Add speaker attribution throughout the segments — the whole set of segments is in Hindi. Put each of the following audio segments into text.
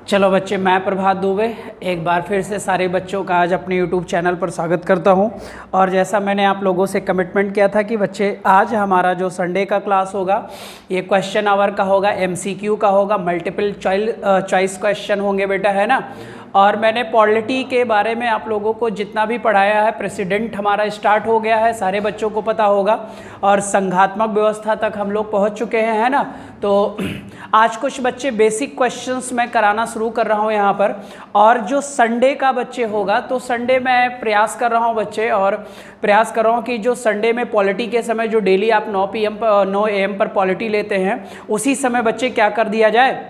Speaker 1: चलो बच्चे, मैं प्रभात दुबे एक बार फिर से सारे बच्चों का आज अपने YouTube चैनल पर स्वागत करता हूं। और जैसा मैंने आप लोगों से कमिटमेंट किया था कि बच्चे आज हमारा जो संडे का क्लास होगा ये क्वेश्चन आवर का होगा, MCQ का होगा, मल्टीपल चॉइस क्वेश्चन होंगे बेटा, है ना। और मैंने पॉलिटी के बारे में आप लोगों को जितना भी पढ़ाया है, प्रेसिडेंट हमारा स्टार्ट हो गया है, सारे बच्चों को पता होगा। और संघात्मक व्यवस्था तक हम लोग पहुंच चुके हैं, है ना। तो आज कुछ बच्चे बेसिक क्वेश्चंस मैं कराना शुरू कर रहा हूं यहाँ पर। और जो संडे का बच्चे होगा तो संडे मैं प्रयास कर रहा हूँ बच्चे, और प्रयास कर रहा हूँ कि जो संडे में पॉलिटी के समय जो डेली आप 9 AM पर पॉलिटी लेते हैं, उसी समय बच्चे क्या कर दिया जाए,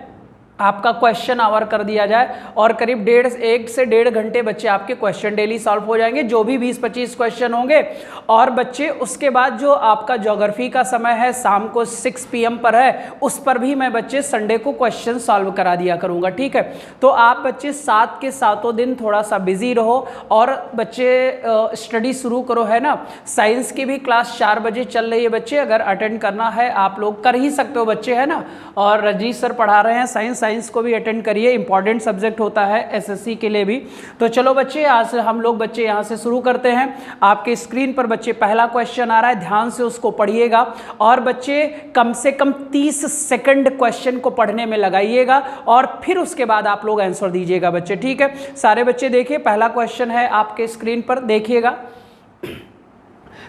Speaker 1: आपका क्वेश्चन आवर कर दिया जाए। और करीब 1 से 1.5 घंटे बच्चे आपके क्वेश्चन डेली सॉल्व हो जाएंगे, जो भी 20-25 क्वेश्चन होंगे। और बच्चे उसके बाद जो आपका ज्योग्राफी का समय है शाम को 6 PM पर है, उस पर भी मैं बच्चे संडे को क्वेश्चन सॉल्व करा दिया करूंगा, ठीक है। तो आप बच्चे 7 के 7 दिन थोड़ा सा बिजी रहो और बच्चे स्टडी शुरू करो, है ना। साइंस की भी क्लास 4 बजे चल रही है बच्चे, अगर अटेंड करना है आप लोग कर ही सकते हो बच्चे, है ना। और रजीश सर पढ़ा रहे हैं साइंस को भी अटेंड करिए, इंपॉर्टेंट सब्जेक्ट होता है SSC के लिए भी। तो चलो बच्चे, आज हम लोग बच्चे यहाँ से शुरू करते हैं। आपके स्क्रीन पर बच्चे पहला क्वेश्चन आ रहा है, ध्यान से उसको पढ़िएगा। और बच्चे कम से कम 30 सेकंड क्वेश्चन को पढ़ने में लगाइएगा और फिर उसके बाद आप लोग आंसर दीजिएगा बच्चे, ठीक है। सारे बच्चे देखिए, पहला क्वेश्चन है आपके स्क्रीन पर, देखिएगा।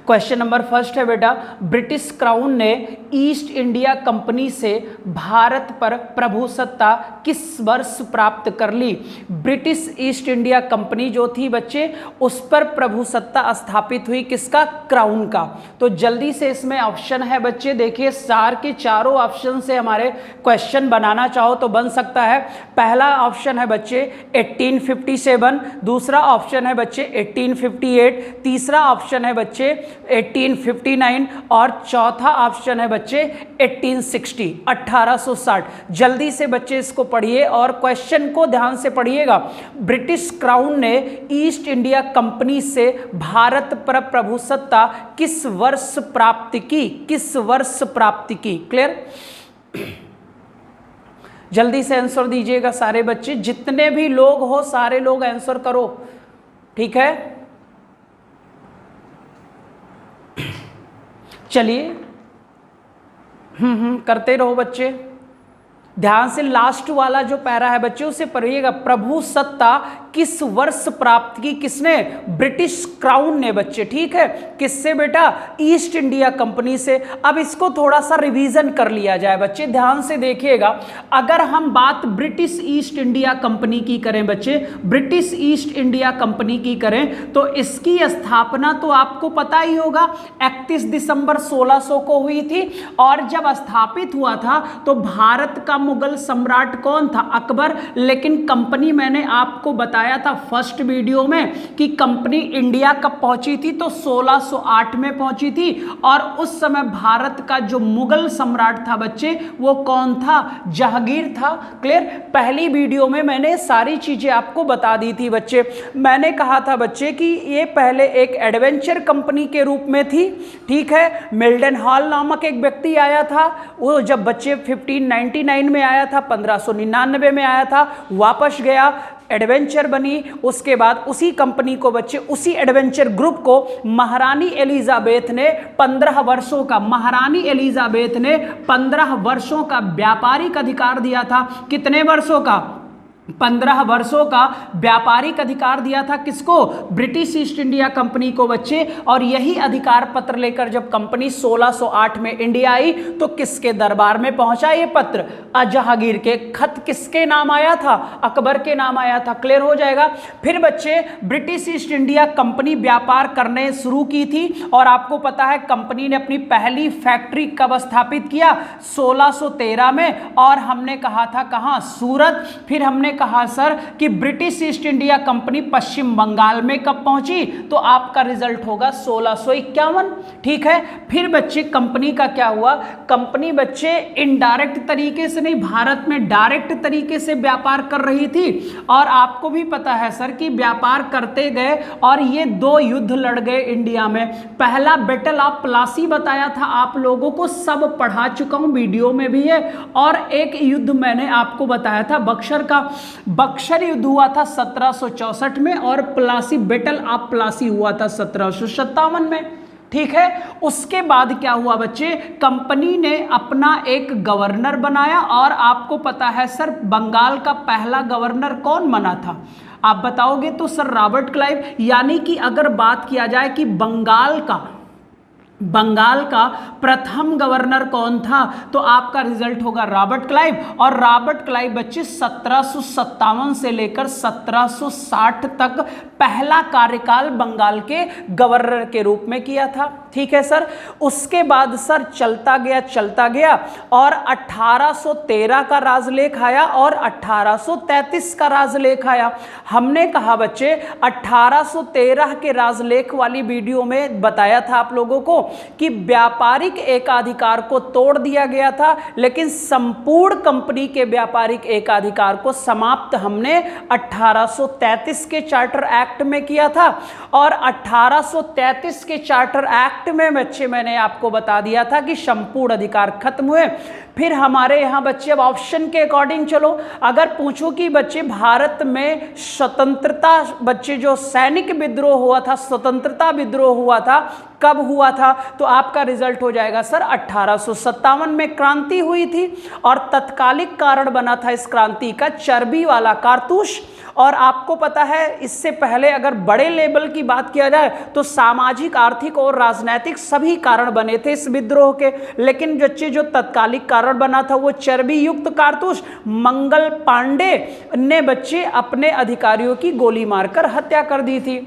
Speaker 1: क्वेश्चन नंबर फर्स्ट है बेटा, ब्रिटिश क्राउन ने ईस्ट इंडिया कंपनी से भारत पर प्रभुसत्ता किस वर्ष प्राप्त कर ली। ब्रिटिश ईस्ट इंडिया कंपनी जो थी बच्चे, उस पर प्रभुसत्ता स्थापित हुई, किसका, क्राउन का। तो जल्दी से इसमें ऑप्शन है बच्चे, देखिए चार के चारों ऑप्शन से हमारे क्वेश्चन बनाना चाहो तो बन सकता है। पहला ऑप्शन है बच्चे 1857, दूसरा ऑप्शन है बच्चे 1858, तीसरा ऑप्शन है बच्चे 1859 और चौथा ऑप्शन है बच्चे 1860, 1860। जल्दी से बच्चे इसको पढ़िए और क्वेश्चन को ध्यान से पढ़िएगा। ब्रिटिश क्राउन ने ईस्ट इंडिया कंपनी से भारत पर प्रभुसत्ता किस वर्ष प्राप्त की, किस वर्ष प्राप्त की, क्लियर। जल्दी से आंसर दीजिएगा सारे बच्चे, जितने भी लोग हो सारे लोग आंसर करो, ठीक है। चलिए करते रहो बच्चे, ध्यान से। लास्ट वाला जो पैरा है बच्चे उसे पढ़िएगा। प्रभुसत्ता किस वर्ष प्राप्त की, किसने, ब्रिटिश क्राउन ने बच्चे, ठीक है। किससे बेटा, ईस्ट इंडिया कंपनी से। अब इसको थोड़ा सा रिवीजन कर लिया जाए बच्चे, ध्यान से देखिएगा। अगर हम बात ब्रिटिश ईस्ट इंडिया कंपनी की करें बच्चे, ब्रिटिश ईस्ट इंडिया कंपनी की करें, तो इसकी स्थापना तो आपको पता ही होगा 31 दिसंबर 1600 को हुई थी। और जब स्थापित हुआ था तो भारत का मुगल सम्राट कौन था, अकबर। लेकिन कंपनी मैंने आपको बताया था फर्स्ट वीडियो में कि कंपनी इंडिया कब पहुंची थी, तो 1608 में पहुंची थी। और उस समय भारत का जो मुगल सम्राट था बच्चे, वो कौन था, जहांगीर था, क्लियर। पहली वीडियो में मैंने सारी चीजें आपको बता दी थी बच्चे। मैंने कहा था बच्चे कि ये पहले एक एडवेंचर कंपनी के रूप में थी, ठीक है। मिल्टन हॉल नामक एक व्यक्ति आया था, वो जब बच्चे 1599 में आया था, 1599 में आया था, वापस गया, एडवेंचर बनी। उसके बाद उसी कंपनी को बच्चे, उसी एडवेंचर ग्रुप को महारानी एलिजाबेथ ने 15 वर्षों का, महारानी एलिजाबेथ ने 15 वर्षों का व्यापारिक अधिकार दिया था। कितने वर्षों का, 15 वर्षों का व्यापारिक अधिकार दिया था, किसको, ब्रिटिश ईस्ट इंडिया कंपनी को बच्चे। और यही अधिकार पत्र लेकर जब कंपनी 1608 में इंडिया आई तो किसके दरबार में पहुंचा ये पत्र, जहांगीर के। खत किसके नाम आया था, अकबर के नाम आया था, क्लियर हो जाएगा। फिर बच्चे ब्रिटिश ईस्ट इंडिया कंपनी व्यापार करने शुरू की थी। और आपको पता है कंपनी ने अपनी पहली फैक्ट्री कब स्थापित किया, 1613 में। और हमने कहा था कहां, सूरत। फिर हमने कहा सर कि ब्रिटिश ईस्ट इंडिया कंपनी पश्चिम बंगाल में कब पहुंची, तो आपका रिजल्ट होगा 1651, ठीक है। फिर बच्चे कंपनी का क्या हुआ, कंपनी बच्चे इनडायरेक्ट तरीके से नहीं, भारत में डायरेक्ट तरीके से व्यापार कर रही थी। और आपको भी पता है सर कि व्यापार करते गए और ये 2 युद्ध लड़ गए इंडिया में। पहला बैटल ऑफ प्लासी बताया था आप लोगों को, सब पढ़ा चुका हूं, वीडियो में भी है। और एक युद्ध मैंने आपको बताया था बक्सर का। बक्सर युद्ध हुआ था 1764 में और प्लासी, बैटल ऑफ प्लासी हुआ था 1757 में। ठीक है, उसके बाद क्या हुआ बच्चे, कंपनी ने अपना एक गवर्नर बनाया। और आपको पता है सर बंगाल का पहला गवर्नर कौन बना था, आप बताओगे तो सर रॉबर्ट क्लाइव। यानी कि अगर बात किया जाए कि बंगाल का प्रथम गवर्नर कौन था, तो आपका रिजल्ट होगा रॉबर्ट क्लाइव। और रॉबर्ट क्लाइव बच्चे 1757 से लेकर 1760 तक पहला कार्यकाल बंगाल के गवर्नर के रूप में किया था। ठीक है सर, उसके बाद सर चलता गया और 1813 का राजलेख आया और 1833 का राजलेख आया। हमने कहा बच्चे 1813 के राजलेख वाली वीडियो में बताया था आप लोगों को कि व्यापारिक एकाधिकार को तोड़ दिया गया था, लेकिन संपूर्ण कंपनी के व्यापारिक एकाधिकार को समाप्त हमने 1833 के चार्टर एक्ट में किया था। और 1833 के चार्टर एक्ट में बच्चे मैंने आपको बता दिया था कि संपूर्ण अधिकार खत्म हुए। फिर हमारे यहाँ बच्चे अब ऑप्शन के अकॉर्डिंग चलो, अगर पूछो कि बच्चे भारत में स्वतंत्रता, बच्चे जो सैनिक विद्रोह हुआ था, स्वतंत्रता विद्रोह हुआ था, कब हुआ था, तो आपका रिजल्ट हो जाएगा सर 1857 में क्रांति हुई थी। और तत्कालिक कारण बना था इस क्रांति का चर्बी वाला कारतूस। और आपको पता है इससे पहले अगर बड़े लेवल की बात किया जाए तो सामाजिक, आर्थिक और राजनीतिक सभी कारण बने थे इस विद्रोह के, लेकिन बच्चे जो तत्कालिक कारण बना था वो चर्बी युक्त कारतूस। मंगल पांडे ने बच्चे अपने अधिकारियों की गोली मारकर हत्या कर दी थी।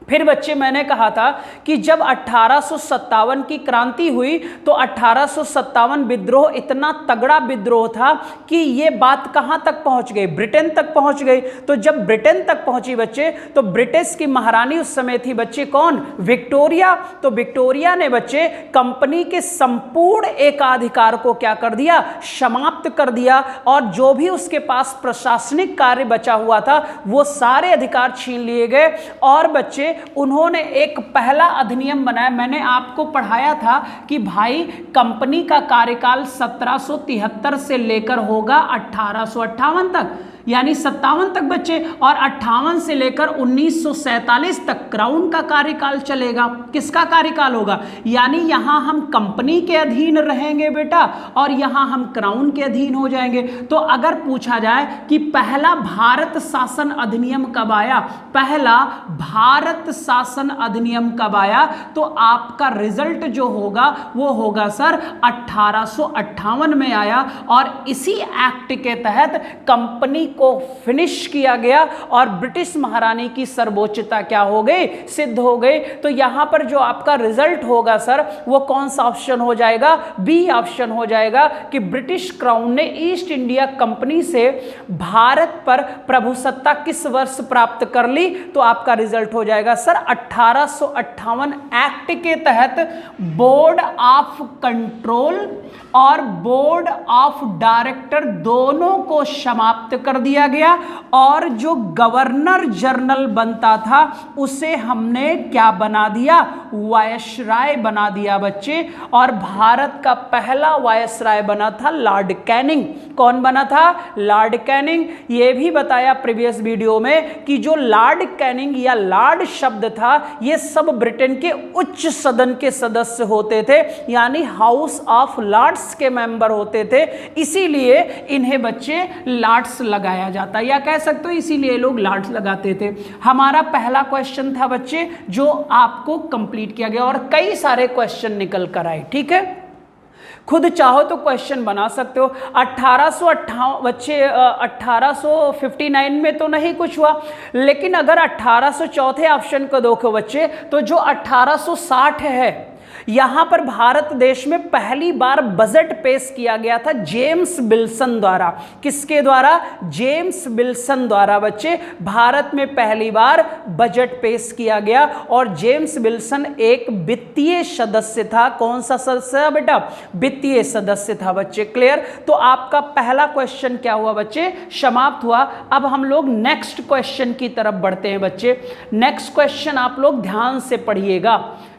Speaker 1: फिर बच्चे मैंने कहा था कि जब 1857 की क्रांति हुई तो 1857 विद्रोह इतना तगड़ा विद्रोह था कि ये बात कहां तक पहुंच गई, ब्रिटेन तक पहुंच गई। तो जब ब्रिटेन तक पहुंची बच्चे, तो ब्रिटिश की महारानी उस समय थी बच्चे कौन, विक्टोरिया। तो विक्टोरिया ने बच्चे कंपनी के संपूर्ण एकाधिकार को क्या कर दिया, समाप्त कर दिया। और जो भी उसके पास प्रशासनिक कार्य बचा हुआ था वो सारे अधिकार छीन लिए गए। और बच्चे उन्होंने एक पहला अधिनियम बनाया, मैंने आपको पढ़ाया था कि भाई कंपनी का कार्यकाल 1773 से लेकर होगा 1858 तक, यानी 57 तक बच्चे, और 58 से लेकर 1947 तक क्राउन का कार्यकाल चलेगा। किसका कार्यकाल होगा, यानी यहां हम कंपनी के अधीन रहेंगे बेटा और यहां हम क्राउन के अधीन हो जाएंगे। तो अगर पूछा जाए कि पहला भारत शासन अधिनियम कब आया, पहला भारत शासन अधिनियम कब आया, तो आपका रिजल्ट जो होगा वो होगा सर 1858 में आया। और इसी एक्ट के तहत कंपनी को फिनिश किया गया और ब्रिटिश महारानी की सर्वोच्चता क्या हो गई, सिद्ध हो गई। तो यहां पर जो आपका रिजल्ट होगा सर वो कौन सा ऑप्शन हो जाएगा, बी ऑप्शन हो जाएगा कि ब्रिटिश क्राउन ने ईस्ट इंडिया कंपनी से भारत पर प्रभुसत्ता किस वर्ष प्राप्त कर ली, तो आपका रिजल्ट हो जाएगा सर 1858 एक्ट के तहत बोर्ड ऑफ कंट्रोल और बोर्ड ऑफ डायरेक्टर दोनों को समाप्त कर दिया गया। और जो गवर्नर जनरल बनता था उसे हमने क्या बना दिया, वायसराय बना दिया बच्चे। और भारत का पहला वायसराय बना था लॉर्ड कैनिंग। कौन बना था, लॉर्ड कैनिंग। यह भी बताया प्रीवियस वीडियो में कि जो लॉर्ड कैनिंग या लॉर्ड शब्द था ये सब ब्रिटेन के उच्च सदन के सदस्य होते थे, यानी हाउस ऑफ लॉर्ड्स के मेंबर होते थे, इसीलिए इन्हें बच्चे लॉर्ड्स लगाया जाता, या कह सकते हो इसीलिए लोग लॉर्ड्स लगाते थे। हमारा पहला क्वेश्चन था बच्चे जो आपको कंप्लीट किया गया और कई सारे क्वेश्चन निकल कर आए। ठीक है, खुद चाहो तो क्वेश्चन बना सकते हो। 1858 बच्चे 1859 में तो नहीं कुछ हुआ, लेकिन अगर 1804 ऑप्शन को देखो बच्चे तो जो 1860 है यहां पर भारत देश में पहली बार बजट पेश किया गया था जेम्स विल्सन द्वारा। किसके द्वारा, जेम्स विल्सन द्वारा बच्चे भारत में पहली बार बजट पेश किया गया। और जेम्स विल्सन एक वित्तीय सदस्य था। कौन सा सदस्य बेटा, वित्तीय सदस्य था बच्चे। क्लियर। तो आपका पहला क्वेश्चन क्या हुआ बच्चे, समाप्त हुआ। अब हम लोग नेक्स्ट क्वेश्चन की तरफ बढ़ते हैं बच्चे। नेक्स्ट क्वेश्चन आप लोग ध्यान से पढ़िएगा।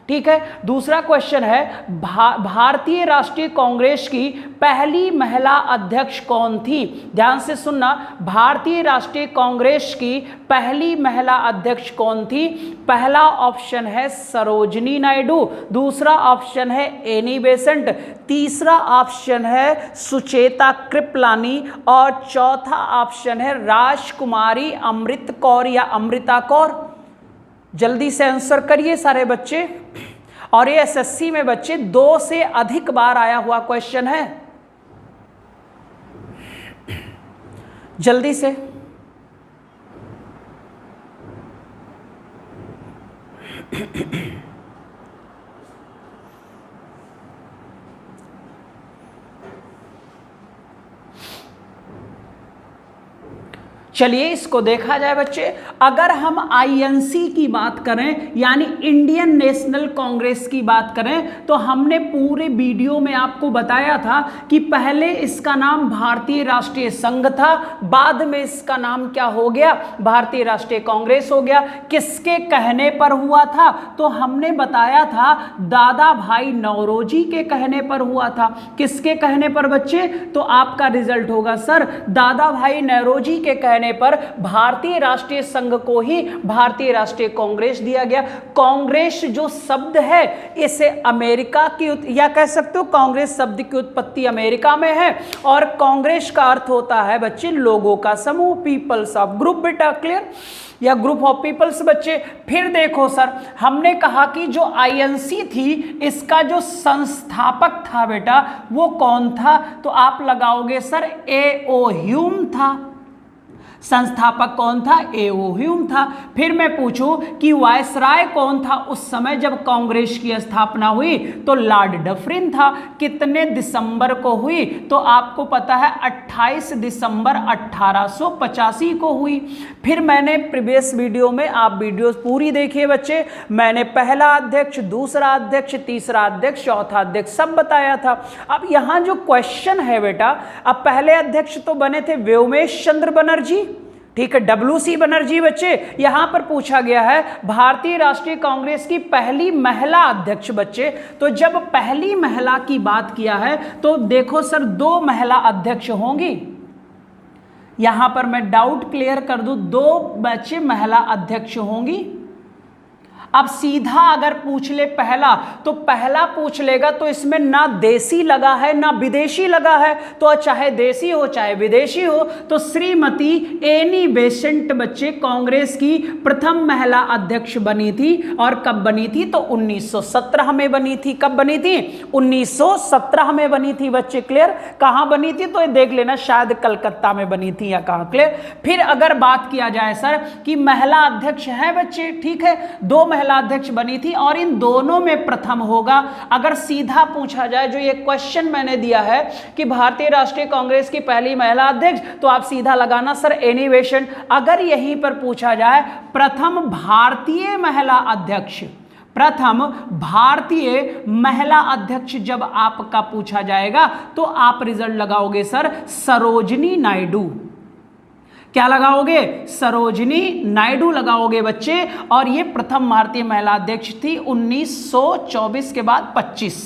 Speaker 1: ठीक है। दूसरा क्वेश्चन है भारतीय राष्ट्रीय कांग्रेस की पहली महिला अध्यक्ष कौन थी? ध्यान से सुनना, भारतीय राष्ट्रीय कांग्रेस की पहली महिला अध्यक्ष कौन थी? पहला ऑप्शन है सरोजिनी नायडू, दूसरा ऑप्शन है एनी बेसेंट, तीसरा ऑप्शन है सुचेता कृपलानी और चौथा ऑप्शन है राजकुमारी अमृत कौर या अमृता कौर। जल्दी से आंसर करिए सारे बच्चे। और ये एसएससी में बच्चे 2 से अधिक बार आया हुआ क्वेश्चन है, जल्दी से। चलिए इसको देखा जाए बच्चे। अगर हम आईएनसी की बात करें यानी इंडियन नेशनल कांग्रेस की बात करें तो हमने पूरे वीडियो में आपको बताया था कि पहले इसका नाम भारतीय राष्ट्रीय संघ था, बाद में इसका नाम क्या हो गया? भारतीय राष्ट्रीय कांग्रेस हो गया। किसके कहने पर हुआ था? तो हमने बताया था दादा भाई नौरोजी के कहने पर हुआ था। किसके कहने पर बच्चे? तो आपका रिजल्ट होगा सर दादा भाई नौरोजी के कहने पर भारतीय राष्ट्रीय संघ को ही भारतीय राष्ट्रीय कांग्रेस दिया गया। कांग्रेस जो शब्द है इसे अमेरिका की या कह सकते हो कांग्रेस शब्द की उत्पत्ति अमेरिका में है और कांग्रेस का अर्थ होता है बच्चे लोगों का समूह, पीपल्स ऑफ ग्रुप। बेटा क्लियर? या ग्रुप ऑफ पीपल्स बच्चे। फिर देखो सर, हमने कहा कि जो आईएनसी थी इसका जो संस्थापक था बेटा वो कौन था? तो आप लगाओगे सर ए.ओ. ह्यूम था। संस्थापक कौन था? ए.ओ. ह्यूम था। फिर मैं पूछूं कि वायसराय कौन था उस समय जब कांग्रेस की स्थापना हुई? तो लॉर्ड डफरिन था। कितने दिसंबर को हुई? तो आपको पता है 28 दिसंबर 1885 को हुई। फिर मैंने प्रीवियस वीडियो में, आप वीडियो पूरी देखिए बच्चे, मैंने पहला अध्यक्ष, दूसरा अध्यक्ष, तीसरा अध्यक्ष, चौथा अध्यक्ष सब बताया था। अब यहां जो क्वेश्चन है बेटा, अब पहले अध्यक्ष तो बने थे व्योमेश चंद्र बनर्जी, ठीक है, WC बनर्जी बच्चे। यहां पर पूछा गया है भारतीय राष्ट्रीय कांग्रेस की पहली महिला अध्यक्ष बच्चे। तो जब पहली महिला की बात किया है तो देखो सर 2 महिला अध्यक्ष होंगी। यहां पर मैं डाउट क्लियर कर दूं, 2 बच्चे महिला अध्यक्ष होंगी। अब सीधा अगर पूछ ले पहला, तो पहला पूछ लेगा तो इसमें ना देसी लगा है ना विदेशी लगा है, तो चाहे देसी हो चाहे विदेशी हो। तो श्रीमती एनी बेसेंट बच्चे कांग्रेस की प्रथम महिला अध्यक्ष बनी थी। और कब बनी थी? तो 1917 में बनी थी। कब बनी थी? 1917 में बनी थी बच्चे। क्लियर? कहां बनी थी? तो ये देख लेना, शायद कलकत्ता में बनी थी या कहां। क्लियर? फिर अगर बात किया जाए सर कि महिला अध्यक्ष है बच्चे, ठीक है, 2 महिला अध्यक्ष बनी थी और इन दोनों में प्रथम होगा। अगर सीधा पूछा जाए, जो ये क्वेश्चन मैंने दिया है कि भारतीय राष्ट्रीय कांग्रेस की पहली महिला अध्यक्ष, तो आप सीधा लगाना सर एनी बेसेंट। अगर यहीं पर पूछा जाए प्रथम भारतीय महिला अध्यक्ष, प्रथम भारतीय महिला अध्यक्ष जब आपका पूछा जाएगा तो आप रिजल्ट लगाओगे सर सरोजिनी नायडू। क्या लगाओगे? सरोजिनी नायडू लगाओगे बच्चे। और ये प्रथम भारतीय महिला अध्यक्ष थी 1924 के बाद 25।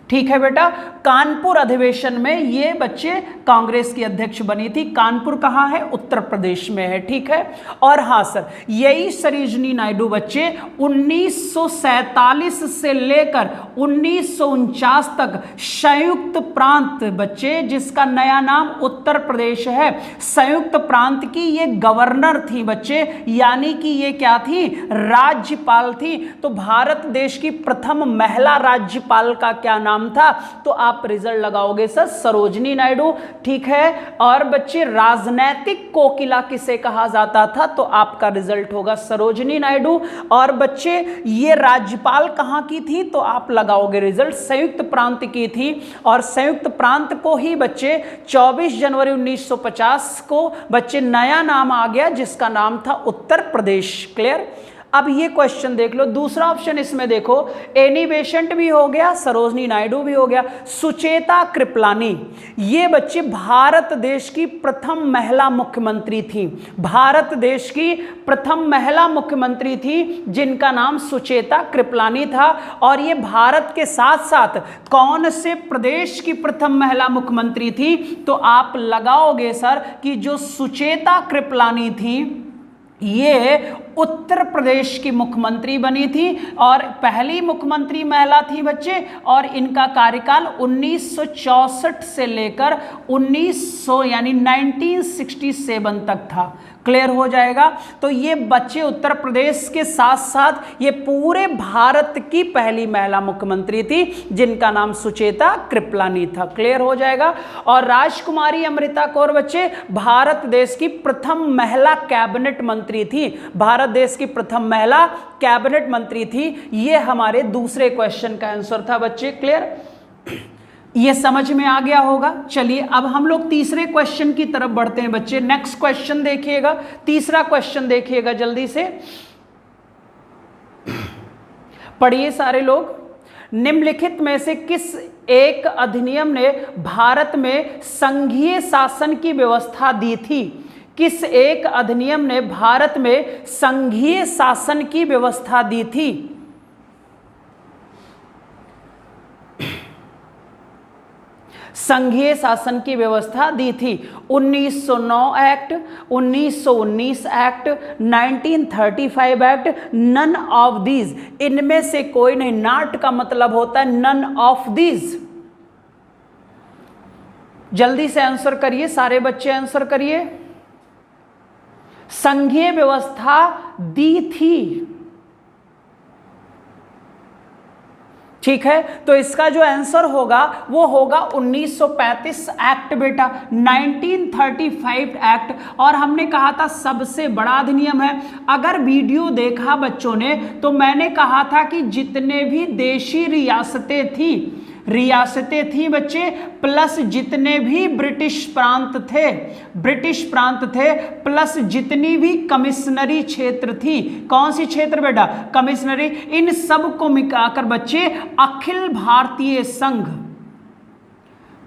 Speaker 1: ठीक है बेटा। कानपुर अधिवेशन में ये बच्चे कांग्रेस की अध्यक्ष बनी थी। कानपुर कहाँ है? उत्तर प्रदेश में है। ठीक है। और हाँ सर, यही सरोजिनी नायडू बच्चे 1947 से लेकर 1949 तक संयुक्त प्रांत बच्चे, जिसका नया नाम उत्तर प्रदेश है, संयुक्त प्रांत की ये गवर्नर थी बच्चे, यानी कि ये क्या थी? राज्यपाल थी। तो भारत देश की प्रथम महिला राज्यपाल का क्या नाम था? तो आप रिजल्ट लगाओगे सर सरोजिनी नायडू। ठीक है। और बच्चे राजनैतिक कोकिला किसे कहा जाता था? तो आपका रिजल्ट होगा सरोजिनी नायडू। और बच्चे ये राज्यपाल कहां की थी? तो आप लगाओगे रिजल्ट संयुक्त प्रांत की थी। और संयुक्त प्रांत को ही बच्चे 24 जनवरी 1950 को बच्चे नया नाम आ गया जिसका नाम था उत्तर प्रदेश। क्लियर? अब ये क्वेश्चन देख लो, दूसरा ऑप्शन इसमें देखो, एनी बेसेंट भी हो गया, सरोजनी नायडू भी हो गया, सुचेता कृपलानी, ये बच्चे भारत देश की प्रथम महिला मुख्यमंत्री थी, भारत देश की प्रथम महिला मुख्यमंत्री थी जिनका नाम सुचेता कृपलानी था। और ये भारत के साथ साथ कौन से प्रदेश की प्रथम महिला मुख्यमंत्री थी, तो आप लगाओगे सर कि जो सुचेता कृपलानी थी ये उत्तर प्रदेश की मुख्यमंत्री बनी थी और पहली मुख्यमंत्री महिला थी बच्चे, और इनका कार्यकाल 1964 से लेकर 1900 यानी 1967 तक था। क्लियर हो जाएगा। तो ये बच्चे उत्तर प्रदेश के साथ साथ ये पूरे भारत की पहली महिला मुख्यमंत्री थी जिनका नाम सुचेता कृपलानी था। क्लियर हो जाएगा। और राजकुमारी अमृता कौर बच्चे भारत देश की प्रथम महिला कैबिनेट मंत्री थी, भारत देश की प्रथम महिला कैबिनेट मंत्री थी। ये हमारे दूसरे क्वेश्चन का आंसर था बच्चे। क्लियर, ये समझ में आ गया होगा। चलिए अब हम लोग तीसरे क्वेश्चन की तरफ बढ़ते हैं बच्चे। नेक्स्ट क्वेश्चन देखिएगा, तीसरा क्वेश्चन देखिएगा जल्दी से पढ़िए सारे लोग। निम्नलिखित में से किस एक अधिनियम ने भारत में संघीय शासन की व्यवस्था दी थी? किस एक अधिनियम ने भारत में संघीय शासन की व्यवस्था दी थी? संघीय शासन की व्यवस्था दी थी। 1909 act, 1919 act, 1935 act, none of these, इनमें से कोई नहीं। नॉट का मतलब होता है नन ऑफ दीज। जल्दी से आंसर करिए सारे बच्चे, आंसर करिए। संघीय व्यवस्था दी थी, ठीक है। तो इसका जो आंसर होगा वो होगा 1935 एक्ट बेटा, 1935 एक्ट। और हमने कहा था सबसे बड़ा अधिनियम है। अगर वीडियो देखा बच्चों ने तो मैंने कहा था कि जितने भी देशी रियासतें थी बच्चे, प्लस जितने भी ब्रिटिश प्रांत थे, प्लस जितनी भी कमिश्नरी क्षेत्र थी। कौन सी क्षेत्र बेटा? कमिश्नरी। इन सब को मिलाकर बच्चे अखिल भारतीय संघ,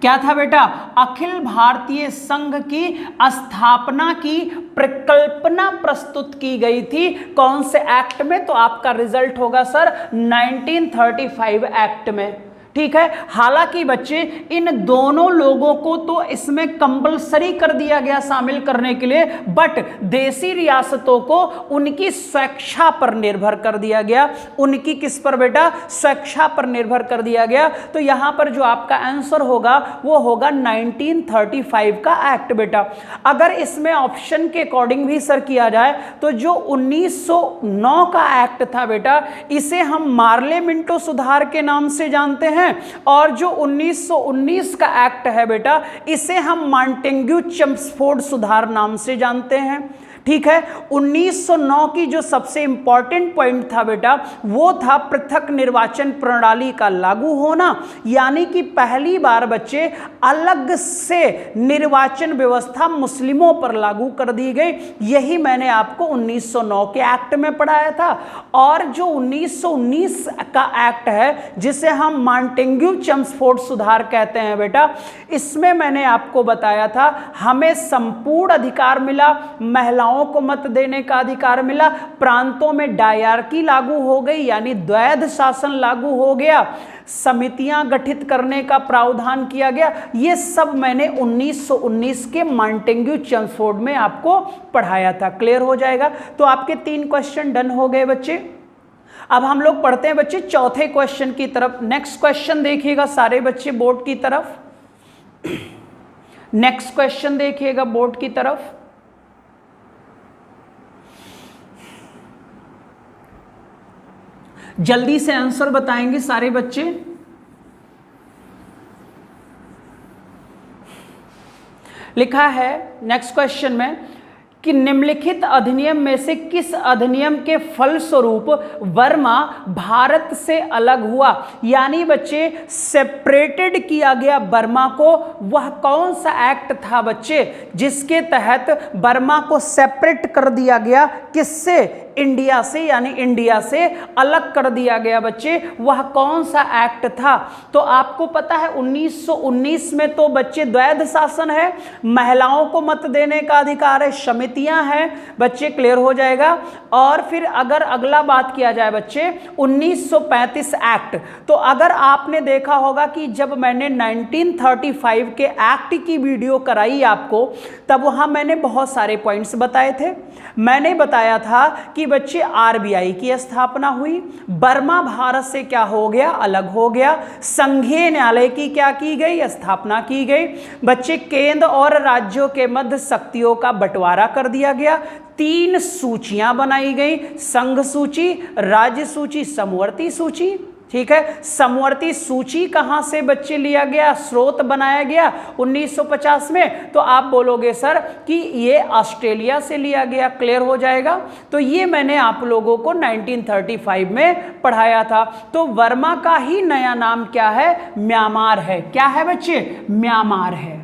Speaker 1: क्या था बेटा? अखिल भारतीय संघ की स्थापना की परिकल्पना प्रस्तुत की गई थी। कौन से एक्ट में? तो आपका रिजल्ट होगा सर 1935 एक्ट में, ठीक है। हालांकि बच्चे इन दोनों लोगों को तो इसमें कंपलसरी कर दिया गया शामिल करने के लिए, बट देशी रियासतों को उनकी स्वेच्छा पर निर्भर कर दिया गया। उनकी किस पर बेटा? स्वेच्छा पर निर्भर कर दिया गया। तो यहां पर जो आपका आंसर होगा वो होगा 1935 का एक्ट बेटा। अगर इसमें ऑप्शन के अकॉर्डिंग भी सर किया जाए तो जो 1909 का एक्ट था बेटा, इसे हम मार्ले मिंटो सुधार के नाम से जानते हैं, और जो 1919 का एक्ट है बेटा, इसे हम मॉन्टेग्यू चेम्सफोर्ड सुधार नाम से जानते हैं, ठीक है। 1909 की जो सबसे इंपॉर्टेंट पॉइंट था बेटा वो था पृथक निर्वाचन प्रणाली का लागू होना, यानी कि पहली बार बच्चे अलग से निर्वाचन व्यवस्था मुस्लिमों पर लागू कर दी गई। यही मैंने आपको 1909 के एक्ट में पढ़ाया था। और जो 1919 का एक्ट है जिसे हम मॉन्टेग्यू चेम्सफोर्ड सुधार कहते हैं बेटा, इसमें मैंने आपको बताया था हमें संपूर्ण अधिकार मिला, महिलाओं को मत देने का अधिकार मिला, प्रांतों में डायरकी लागू हो गई यानी द्वैध शासन लागू हो गया, समितियां गठित करने का प्रावधान किया गया। ये सब मैंने 1919 के मॉन्टेग्यू चेम्सफोर्ड में आपको पढ़ाया था। क्लियर हो जाएगा। तो आपके 3 क्वेश्चन डन हो गए बच्चे। अब हम लोग पढ़ते हैं बच्चे चौथे क्वेश्चन की तरफ। नेक्स्ट क्वेश्चन देखिएगा सारे बच्चे बोर्ड की तरफ। नेक्स्ट क्वेश्चन देखिएगा बोर्ड की तरफ। जल्दी से आंसर बताएंगे सारे बच्चे। लिखा है नेक्स्ट क्वेश्चन में कि निम्नलिखित अधिनियम में से किस अधिनियम के फलस्वरूप बर्मा भारत से अलग हुआ? यानी बच्चे सेपरेटेड किया गया बर्मा को। वह कौन सा एक्ट था बच्चे जिसके तहत बर्मा को सेपरेट कर दिया गया? किससे? इंडिया से यानी इंडिया से अलग कर दिया गया बच्चे, वह कौन सा एक्ट था? तो आपको पता है 1919 में तो बच्चे द्वैध शासन है, महिलाओं को मत देने का अधिकार है, समितियां हैं बच्चे, क्लियर हो जाएगा। और फिर अगर अगला बात किया जाए बच्चे 1935 एक्ट, तो अगर आपने देखा होगा कि जब मैंने 1935 के एक्ट की वीडियो कराई आपको, तब वहां मैंने बहुत सारे पॉइंट्स बताए थे। मैंने बताया था कि बच्चे आरबीआई की स्थापना हुई, बर्मा भारत से क्या हो गया, अलग हो गया, संघीय न्यायालय की क्या की गई, स्थापना की गई, बच्चे केंद्र और राज्यों के मध्य शक्तियों का बंटवारा कर दिया गया, 3 सूचियां बनाई गई, संघ सूची, राज्य सूची, समवर्ती सूची। ठीक है, समवर्ती सूची कहां से बच्चे लिया गया, स्रोत बनाया गया 1950 में, तो आप बोलोगे सर कि ये ऑस्ट्रेलिया से लिया गया, क्लियर हो जाएगा। तो ये मैंने आप लोगों को 1935 में पढ़ाया था। तो वर्मा का ही नया नाम क्या है, म्यांमार है। क्या है बच्चे, म्यांमार है।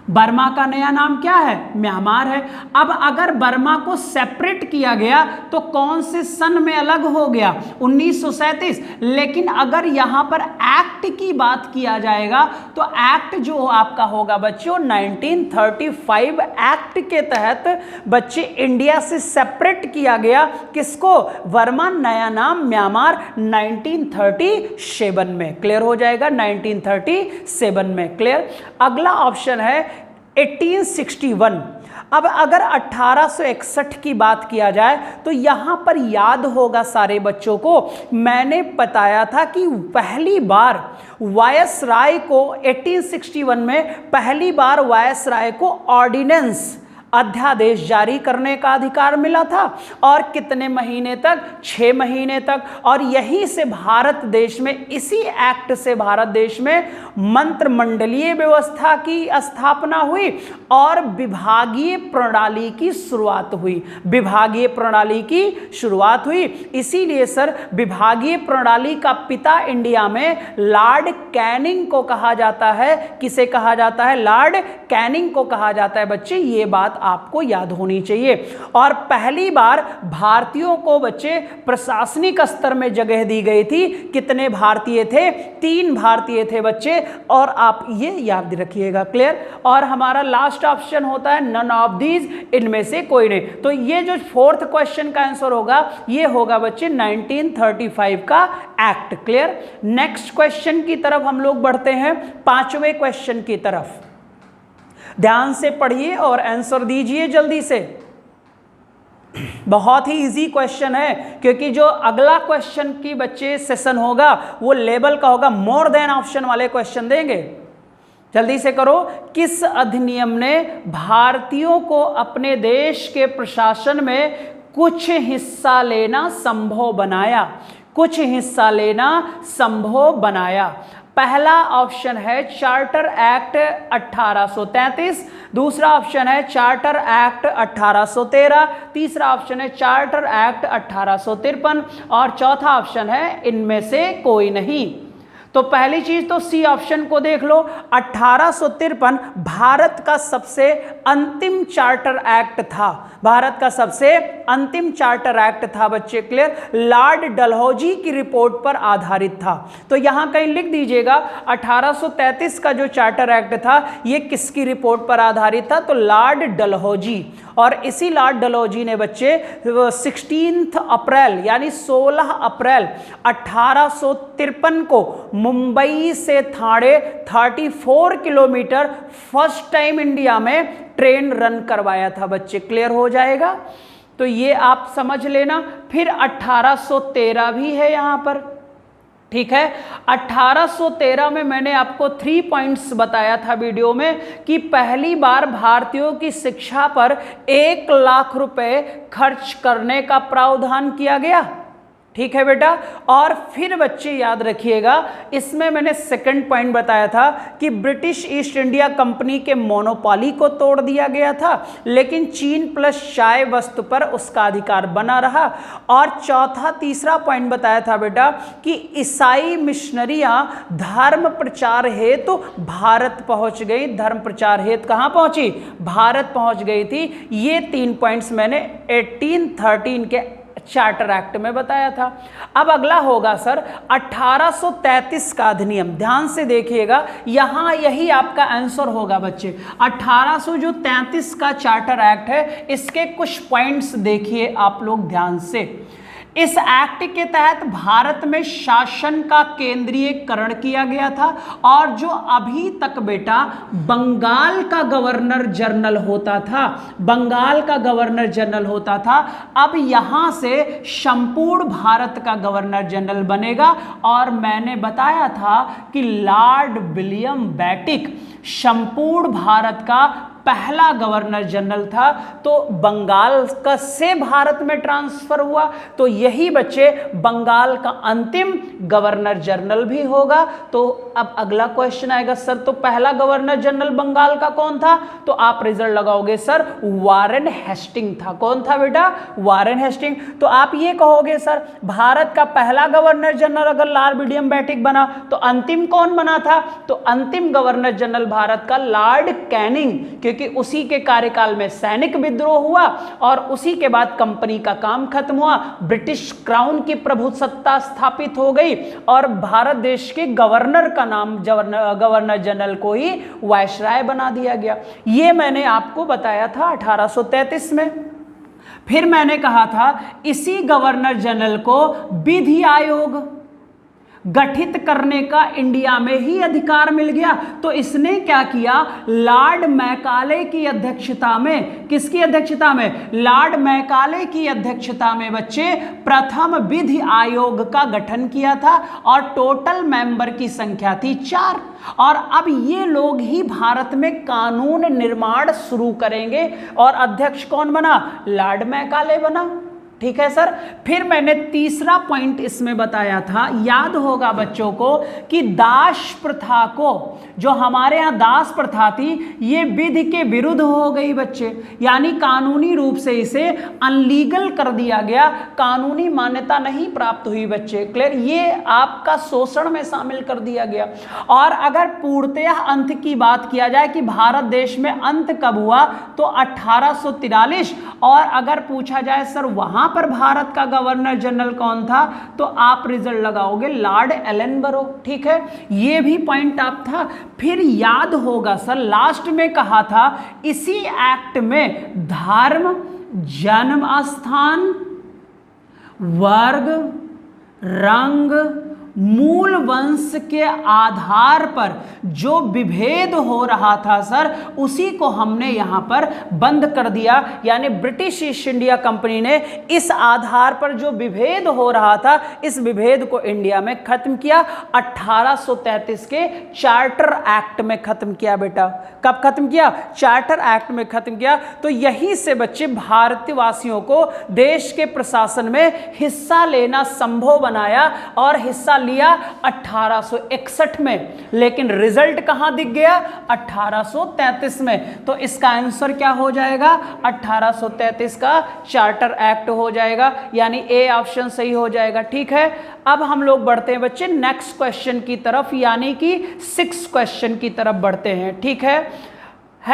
Speaker 1: बर्मा का नया नाम क्या है, म्यांमार है। अब अगर बर्मा को सेपरेट किया गया तो कौन से सन में अलग हो गया, 1937। लेकिन अगर यहां पर एक्ट की बात किया जाएगा तो एक्ट जो आपका होगा बच्चों 1935 एक्ट के तहत बच्चे इंडिया से सेपरेट किया गया किसको, वर्मा, नया नाम म्यांमार 1937 में, क्लियर हो जाएगा, 1937 में, क्लियर। अगला ऑप्शन है 1861। अब अगर 1861 की बात किया जाए तो यहां पर याद होगा सारे बच्चों को, मैंने बताया था कि पहली बार वायसराय को 1861 में पहली बार वायसराय को ऑर्डिनेंस, अध्यादेश जारी करने का अधिकार मिला था। और कितने महीने तक, 6 महीने तक। और यहीं से भारत देश में, इसी एक्ट से भारत देश में मंत्रिमंडलीय व्यवस्था की स्थापना हुई और विभागीय प्रणाली की शुरुआत हुई। विभागीय प्रणाली की शुरुआत हुई। इसीलिए सर विभागीय प्रणाली का पिता इंडिया में लॉर्ड कैनिंग को कहा जाता है। किसे कहा जाता है, लॉर्ड कैनिंग को कहा जाता है बच्चे, ये बात आपको याद होनी चाहिए। और पहली बार भारतीयों को बच्चे प्रशासनिक स्तर में जगह दी गई थी। कितने भारतीय थे, 3 भारतीय थे बच्चे, और आप ये याद रखिएगा, क्लियर। और हमारा लास्ट ऑप्शन होता है नन ऑफ दीज, इनमें से कोई नहीं। तो ये जो 4th क्वेश्चन का आंसर होगा ये होगा बच्चे 1935 का एक्ट, क्लियर। नेक्स्ट क्वेश्चन की तरफ हम लोग बढ़ते हैं, 5वें क्वेश्चन की तरफ। ध्यान से पढ़िए और आंसर दीजिए जल्दी से। बहुत ही इजी क्वेश्चन है, क्योंकि जो अगला क्वेश्चन की बच्चे सेशन होगा वो लेवल का होगा, मोर देन ऑप्शन वाले क्वेश्चन देंगे। जल्दी से करो। किस अधिनियम ने भारतीयों को अपने देश के प्रशासन में कुछ हिस्सा लेना संभव बनाया? कुछ हिस्सा लेना संभव बनाया। पहला ऑप्शन है चार्टर एक्ट 1833, दूसरा ऑप्शन है चार्टर एक्ट 1813, तीसरा ऑप्शन है चार्टर एक्ट 1853 और चौथा ऑप्शन है इनमें से कोई नहीं। तो पहली चीज तो सी ऑप्शन को देख लो। 1853 भारत का सबसे अंतिम चार्टर एक्ट था। भारत का सबसे अंतिम चार्टर एक्ट था बच्चे, क्लियर। लॉर्ड डलहौजी की रिपोर्ट पर आधारित था। तो यहां कहीं लिख दीजिएगा 1833 का जो चार्टर एक्ट था ये किसकी रिपोर्ट पर आधारित था, तो लॉर्ड डलहौजी। और इसी लॉर्ड डलहौजी ने बच्चे 16 अप्रैल यानी 16 अप्रैल 1853 को मुंबई से Thane 34 kilometre first time India में ट्रेन रन करवाया था बच्चे, क्लियर हो जाएगा। तो ये आप समझ लेना। फिर 1813 भी है यहां पर, ठीक है। 1813 में मैंने आपको 3 पॉइंट्स बताया था वीडियो में कि पहली बार भारतीयों की शिक्षा पर 1 लाख रुपए खर्च करने का प्रावधान किया गया। ठीक है बेटा। और फिर बच्चे याद रखिएगा, इसमें मैंने सेकंड पॉइंट बताया था कि ब्रिटिश ईस्ट इंडिया कंपनी के मोनोपोली को तोड़ दिया गया था, लेकिन चीन प्लस चाय वस्तु पर उसका अधिकार बना रहा। और चौथा तीसरा पॉइंट बताया था बेटा कि ईसाई मिशनरियां धर्म प्रचार हेतु भारत पहुंच गई। धर्म प्रचार हेतु कहां पहुंची? भारत पहुंच गई थी। ये 3 पॉइंट्स मैंने 1813 के चार्टर एक्ट में बताया था। अब अगला होगा सर 1833 का अधिनियम। ध्यान से देखिएगा, यहां यही आपका आंसर होगा बच्चे। 1833 का चार्टर एक्ट है, इसके कुछ पॉइंट्स देखिए आप लोग ध्यान से। इस एक्ट के तहत भारत में शासन का केंद्रीयकरण किया गया था, और जो अभी तक बेटा बंगाल का गवर्नर जनरल होता था, बंगाल का गवर्नर जनरल होता था, अब यहां से संपूर्ण भारत का गवर्नर जनरल बनेगा। और मैंने बताया था कि लॉर्ड विलियम बेटिक संपूर्ण भारत का पहला गवर्नर जनरल था, तो बंगाल का से भारत में ट्रांसफर हुआ, तो यही बच्चे बंगाल का अंतिम गवर्नर जनरल भी होगा। तो अब अगला क्वेश्चन आएगा, सर तो पहला गवर्नर जनरल बंगाल का कौन था? तो आप रिजल्ट लगाओगे सर वारेन हेस्टिंग था। कौन था बेटा? Warren Hasting. तो आप ये कहोगे सर भारत का पहला गवर्नर जनरल अगर लॉर्ड विलियम बेटिक बना, तो अंतिम कौन बना था? तो अंतिम गवर्नर जनरल भारत का लॉर्ड कैनिंग, कि उसी के कार्यकाल में सैनिक विद्रोह हुआ और उसी के बाद कंपनी का काम खत्म हुआ, ब्रिटिश क्राउन की प्रभुसत्ता स्थापित हो गई और भारत देश के गवर्नर का नाम गवर्नर जनरल को ही वायसराय बना दिया गया। ये मैंने आपको बताया था 1833 में। फिर मैंने कहा था इसी गवर्नर जनरल को विधि आयोग गठित करने का इंडिया में ही अधिकार मिल गया। तो इसने क्या किया? लॉर्ड मैकाले की अध्यक्षता में, किसकी अध्यक्षता में? लॉर्ड मैकाले की अध्यक्षता में बच्चे प्रथम विधि आयोग का गठन किया था, और टोटल मेंबर की संख्या थी 4। और अब ये लोग ही भारत में कानून निर्माण शुरू करेंगे, और अध्यक्ष कौन बना? लॉर्ड मैकाले बना। ठीक है सर। फिर मैंने तीसरा पॉइंट इसमें बताया था, याद होगा बच्चों को, कि दास प्रथा को, जो हमारे यहाँ दास प्रथा थी, ये विधि के विरुद्ध हो गई बच्चे, यानी कानूनी रूप से इसे अनलीगल कर दिया गया, कानूनी मान्यता नहीं प्राप्त हुई बच्चे। क्लियर? ये आपका शोषण में शामिल कर दिया गया। और अगर पूर्णतः अंत की बात किया जाए कि भारत देश में अंत कब हुआ, तो 1843। और अगर पूछा जाए सर वहां पर भारत का गवर्नर जनरल कौन था, तो आप रिजल्ट लगाओगे लॉर्ड एलनबरो। ठीक है, ये भी पॉइंट आप था। फिर याद होगा सर लास्ट में कहा था इसी एक्ट में धर्म, जन्म स्थान, वर्ग, रंग, मूल वंश के आधार पर जो विभेद हो रहा था सर, उसी को हमने यहां पर बंद कर दिया। यानी ब्रिटिश ईस्ट इंडिया कंपनी ने इस आधार पर जो विभेद हो रहा था, इस विभेद को इंडिया में खत्म किया। 1833 के चार्टर एक्ट में खत्म किया बेटा। कब खत्म किया? चार्टर एक्ट में खत्म किया। तो यहीं से बच्चे भारतवासियों को देश के प्रशासन में हिस्सा लेना संभव बनाया, और हिस्सा लिया 1861 में। लेकिन रिजल्ट कहां दिख गया? 1833 में। तो इसका आंसर क्या हो जाएगा? 1833 का चार्टर एक्ट हो जाएगा, यानी ए ऑप्शन सही हो जाएगा। ठीक है, अब हम लोग बढ़ते हैं बच्चे नेक्स्ट क्वेश्चन की तरफ, यानी कि 6 क्वेश्चन की तरफ बढ़ते हैं। ठीक है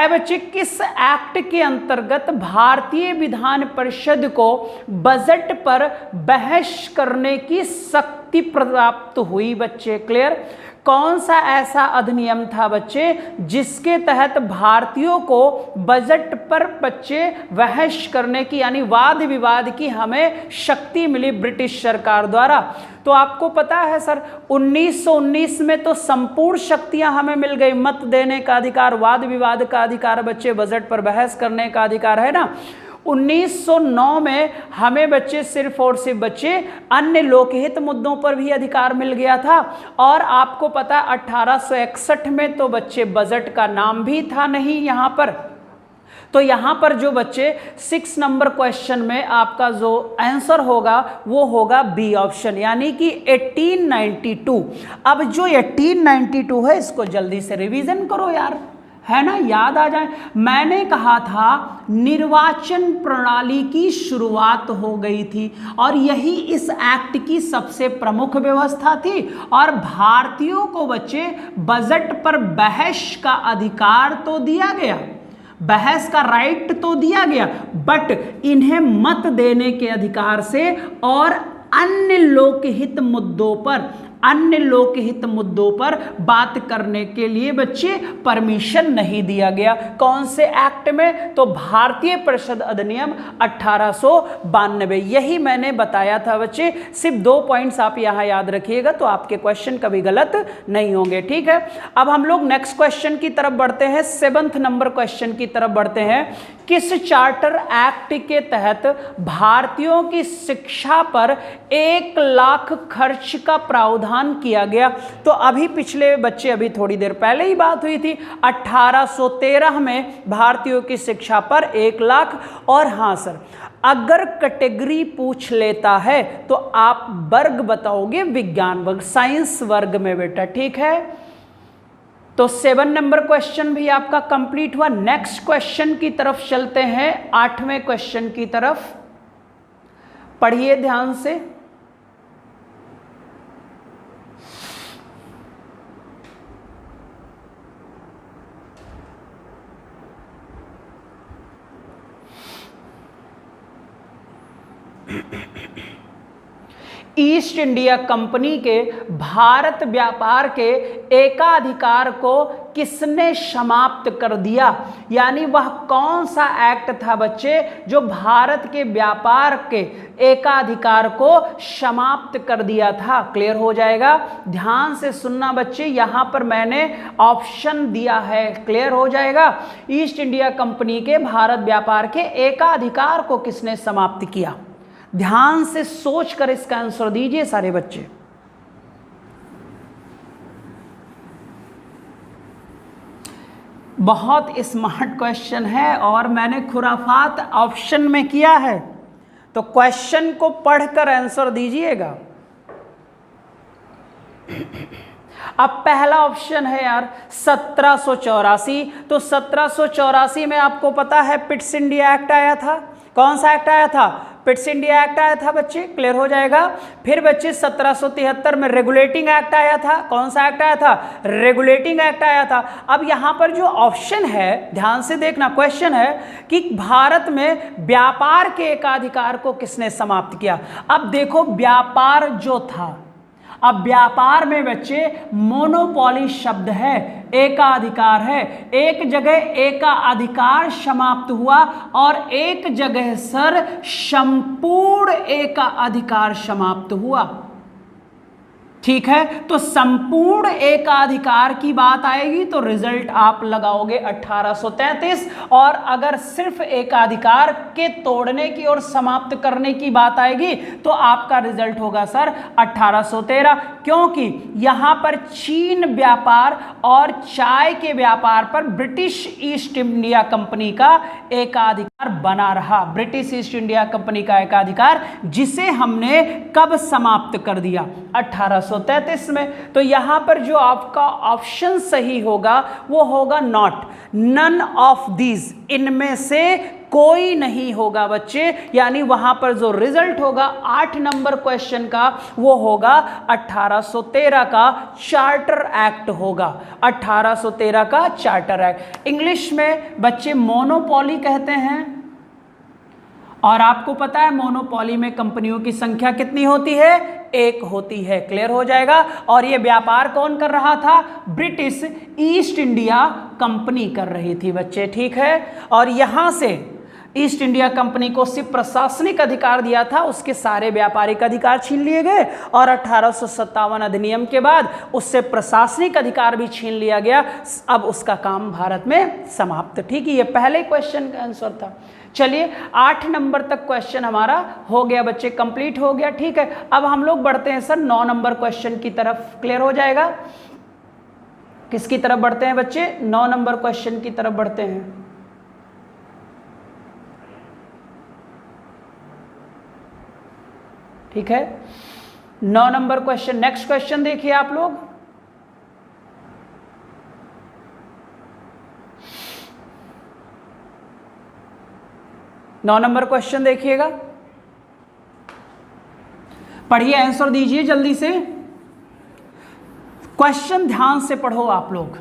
Speaker 1: बच्चे, किस एक्ट के अंतर्गत भारतीय विधान परिषद को बजट पर बहस करने की शक्ति प्राप्त हुई बच्चे? क्लियर? कौन सा ऐसा अधिनियम था बच्चे जिसके तहत भारतीयों को बजट पर बच्चे बहस करने की, यानी वाद विवाद की हमें शक्ति मिली ब्रिटिश सरकार द्वारा? तो आपको पता है सर 1919 में तो संपूर्ण शक्तियां हमें मिल गई, मत देने का अधिकार, वाद विवाद का अधिकार बच्चे, बजट पर बहस करने का अधिकार, है ना। 1909 में हमें बच्चे सिर्फ और सिर्फ बच्चे अन्य लोकहित मुद्दों पर भी अधिकार मिल गया था। और आपको पता 1861 में तो बच्चे बजट का नाम भी था नहीं यहाँ पर। तो यहां पर जो बच्चे 6 नंबर क्वेश्चन में आपका जो आंसर होगा वो होगा बी ऑप्शन, यानी कि 1892। अब जो 1892 है इसको जल्दी से रिवीजन करो यार, है ना, याद आ जाए। मैंने कहा था निर्वाचन प्रणाली की शुरुआत हो गई थी और यही इस एक्ट की सबसे प्रमुख व्यवस्था थी, और भारतीयों को बच्चे बजट पर बहस का अधिकार तो दिया गया, बहस का राइट तो दिया गया, बट इन्हें मत देने के अधिकार से और अन्य लोकहित मुद्दों पर बात करने के लिए बच्चे परमिशन नहीं दिया गया। कौन से एक्ट में? तो भारतीय परिषद अधिनियम 1892। यही मैंने बताया था बच्चे, सिर्फ 2 पॉइंट्स आप यहां याद रखिएगा तो आपके क्वेश्चन कभी गलत नहीं होंगे, ठीक है। अब हम लोग नेक्स्ट क्वेश्चन की तरफ बढ़ते हैं, 7th नंबर क्वेश्चन की तरफ बढ़ते हैं। किस चार्टर एक्ट के तहत भारतीयों की शिक्षा पर 1 लाख खर्च का प्रावधान किया गया? तो अभी पिछले बच्चे अभी थोड़ी देर पहले ही बात हुई थी, 1813 में भारतीयों की शिक्षा पर 1 लाख। और हाँ सर, अगर कैटेगरी पूछ लेता है तो आप वर्ग बताओगे विज्ञान वर्ग, साइंस वर्ग में बेटा, ठीक है। तो 7 नंबर क्वेश्चन भी आपका कंप्लीट हुआ। नेक्स्ट क्वेश्चन की तरफ चलते हैं, 8वें क्वेश्चन की तरफ। पढ़िए ध्यान से। ईस्ट इंडिया कंपनी के भारत व्यापार के एकाधिकार को किसने समाप्त कर दिया? यानी वह कौन सा एक्ट था बच्चे जो भारत के व्यापार के एकाधिकार को समाप्त कर दिया था? क्लियर हो जाएगा, ध्यान से सुनना बच्चे, यहां पर मैंने ऑप्शन दिया है, क्लियर हो जाएगा। ईस्ट इंडिया कंपनी के भारत व्यापार के एकाधिकार को किसने समाप्त किया? ध्यान से सोच कर इसका आंसर दीजिए सारे बच्चे। बहुत स्मार्ट क्वेश्चन है और मैंने खुराफात ऑप्शन में किया है, तो क्वेश्चन को पढ़कर आंसर दीजिएगा। अब पहला ऑप्शन है यार 1784। तो 1784 में आपको पता है पिट्स इंडिया एक्ट आया था। कौन सा एक्ट आया था? पिट्स इंडिया एक्ट आया था बच्चे, क्लियर हो जाएगा। फिर बच्चे 1773 में रेगुलेटिंग एक्ट आया था। कौन सा एक्ट आया था? रेगुलेटिंग एक्ट आया था। अब यहां पर जो ऑप्शन है, ध्यान से देखना, क्वेश्चन है कि भारत में व्यापार के एकाधिकार को किसने समाप्त किया? अब देखो व्यापार जो था, अब व्यापार में बच्चे मोनोपोली शब्द है, एकाधिकार है। एक जगह एकाधिकार समाप्त हुआ और एक जगह सर संपूर्ण एकाधिकार समाप्त हुआ, ठीक है। तो संपूर्ण एकाधिकार की बात आएगी तो रिजल्ट आप लगाओगे 1833, और अगर सिर्फ एकाधिकार के तोड़ने की और समाप्त करने की बात आएगी तो आपका रिजल्ट होगा सर 1813, क्योंकि यहां पर चीन व्यापार और चाय के व्यापार पर ब्रिटिश ईस्ट इंडिया कंपनी का एकाधिकार बना रहा। ब्रिटिश ईस्ट इंडिया कंपनी का एकाधिकार, जिसे हमने कब समाप्त कर दिया? 1833 में। तो यहां पर जो आपका ऑप्शन सही होगा वो होगा नॉट, नन ऑफ दीज, इनमें से कोई नहीं होगा बच्चे। यानी वहां पर जो रिजल्ट होगा 8 नंबर क्वेश्चन का वो होगा 1813 का चार्टर एक्ट होगा, 1813 का चार्टर एक्ट। इंग्लिश में बच्चे मोनोपोली कहते हैं, और आपको पता है मोनोपोली में कंपनियों की संख्या कितनी होती है? 1 होती है, क्लियर हो जाएगा। और ये व्यापार कौन कर रहा था? ब्रिटिश ईस्ट इंडिया कंपनी कर रही थी बच्चे, ठीक है। और यहां से ईस्ट इंडिया कंपनी को सिर्फ प्रशासनिक अधिकार दिया था, उसके सारे व्यापारिक अधिकार छीन लिए गए, और 1857 अधिनियम के बाद उससे प्रशासनिक अधिकार भी छीन लिया गया। अब उसका काम भारत में समाप्त, ठीक है। ये पहले क्वेश्चन का आंसर था। चलिए 8 नंबर तक क्वेश्चन हमारा हो गया बच्चे, कंप्लीट हो गया, ठीक है। अब हम लोग बढ़ते हैं सर 9 नंबर क्वेश्चन की तरफ, क्लियर हो जाएगा। किसकी तरफ बढ़ते हैं बच्चे? 9 नंबर क्वेश्चन की तरफ बढ़ते हैं। ठीक है। 9 नंबर क्वेश्चन, नेक्स्ट क्वेश्चन देखिए आप लोग। नौ नंबर क्वेश्चन देखिएगा, पढ़िए, आंसर दीजिए जल्दी से। क्वेश्चन ध्यान से पढ़ो आप लोग।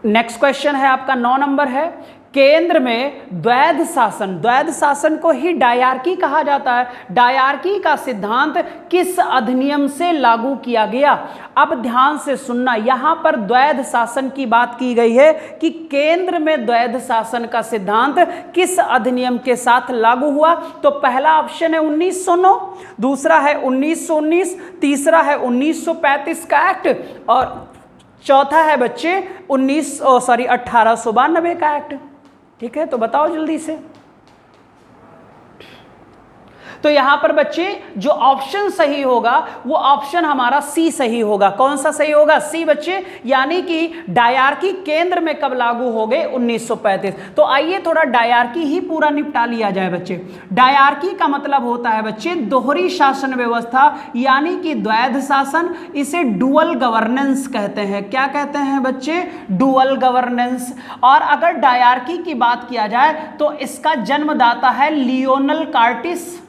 Speaker 1: नेक्स्ट क्वेश्चन है आपका 9 नंबर है, केंद्र में द्वैध शासन, द्वैध शासन को ही डायरकी कहा जाता है। डायरकी का सिद्धांत किस अधिनियम से लागू किया गया? अब ध्यान से सुनना, यहां पर द्वैध शासन की बात की गई है कि केंद्र में द्वैध शासन का सिद्धांत किस अधिनियम के साथ लागू हुआ। तो पहला ऑप्शन है 1909, दूसरा है 1919, तीसरा है 1935 का एक्ट और चौथा है बच्चे 1892 का एक्ट। ठीक है, तो बताओ जल्दी से। तो यहां पर बच्चे जो ऑप्शन सही होगा वो ऑप्शन हमारा सी सही होगा। कौन सा सही होगा? सी बच्चे, यानी कि डायरकी केंद्र में कब लागू हो गए? 1935। तो आइए थोड़ा डायरकी ही पूरा निपटा लिया जाए बच्चे। डायरकी का मतलब होता है बच्चे दोहरी शासन व्यवस्था, यानी कि द्वैध शासन। इसे डुअल गवर्नेंस कहते हैं। क्या कहते हैं बच्चे? Dual governance. और अगर डायरकी की बात किया जाए तो इसका जन्मदाता है लियोनेल कार्टिस।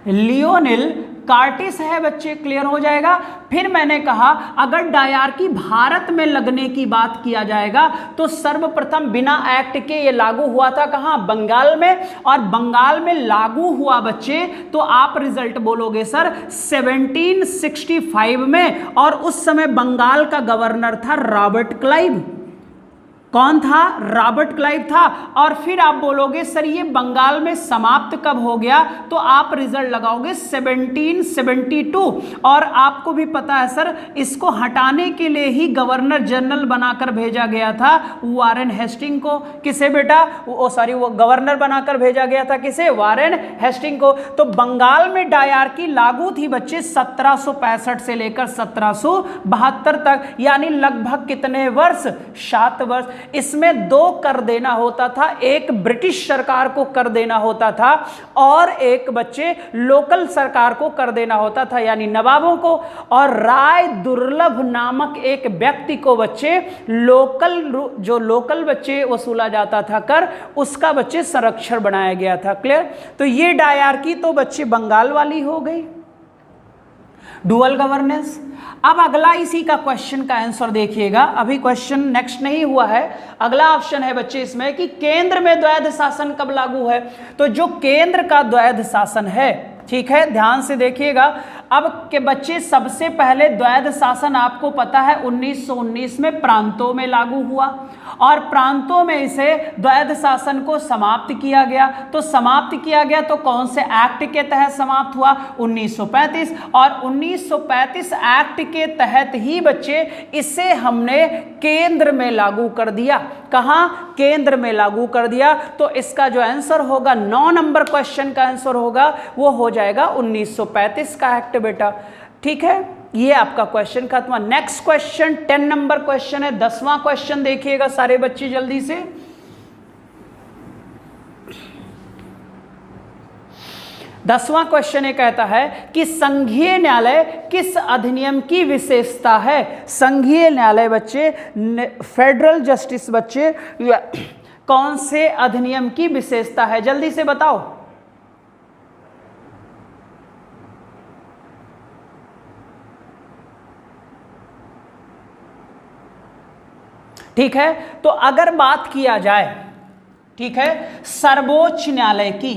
Speaker 1: लियोनेल कार्टिस है बच्चे, क्लियर हो जाएगा। फिर मैंने कहा अगर डायरकी भारत में लगने की बात किया जाएगा तो सर्वप्रथम बिना एक्ट के ये लागू हुआ था कहां? बंगाल में। और बंगाल में लागू हुआ बच्चे तो आप रिजल्ट बोलोगे सर 1765 में, और उस समय बंगाल का गवर्नर था रॉबर्ट क्लाइव। कौन था? रॉबर्ट क्लाइव था। और फिर आप बोलोगे सर ये बंगाल में समाप्त कब हो गया? तो आप रिजल्ट लगाओगे 1772। और आपको भी पता है सर इसको हटाने के लिए ही गवर्नर जनरल बनाकर भेजा गया था वारेन हेस्टिंग को। किसे बेटा? वो गवर्नर बनाकर भेजा गया था किसे? वारेन हेस्टिंग को। तो बंगाल में डायरकी लागू थी बच्चे 1765 से लेकर 1772 तक, यानी लगभग कितने वर्ष? 7 वर्ष। इसमें 2 कर देना होता था, एक ब्रिटिश सरकार को कर देना होता था और एक बच्चे लोकल सरकार को कर देना होता था, यानी नवाबों को। और राय दुर्लभ नामक एक व्यक्ति को बच्चे लोकल बच्चे वसूला जाता था कर, उसका बच्चे संरक्षण बनाया गया था। क्लियर? तो ये डायरकी तो बच्चे बंगाल वाली हो गई, डुअल गवर्नेंस। अब अगला इसी का क्वेश्चन का आंसर देखिएगा, अभी क्वेश्चन नेक्स्ट नहीं हुआ है। अगला ऑप्शन है बच्चे इसमें कि केंद्र में द्वैध शासन कब लागू है। तो जो केंद्र का द्वैध शासन है, ठीक है, ध्यान से देखिएगा। अब के बच्चे सबसे पहले द्वैध शासन आपको पता है 1919 में प्रांतों में लागू हुआ और प्रांतों में इसे द्वैध शासन को समाप्त किया गया। तो समाप्त किया गया तो कौन से एक्ट के तहत समाप्त हुआ? 1935। और 1935 एक्ट के तहत ही बच्चे इसे हमने केंद्र में लागू कर दिया। कहां? केंद्र में लागू कर दिया। तो इसका जो आंसर होगा 9 नंबर क्वेश्चन का आंसर होगा वो हो जाएगा 1935 का एक्ट बेटा। ठीक है, ये आपका क्वेश्चन खत्म। नेक्स्ट क्वेश्चन 10 नंबर क्वेश्चन है, 10वां क्वेश्चन देखिएगा सारे बच्चे जल्दी से। 10वां क्वेश्चन ये कहता है कि संघीय न्यायालय किस अधिनियम की विशेषता है? संघीय न्यायालय बच्चे, फेडरल जस्टिस बच्चे, कौन से अधिनियम की विशेषता है? जल्दी से बताओ। ठीक है, तो अगर बात किया जाए, ठीक है, सर्वोच्च न्यायालय की,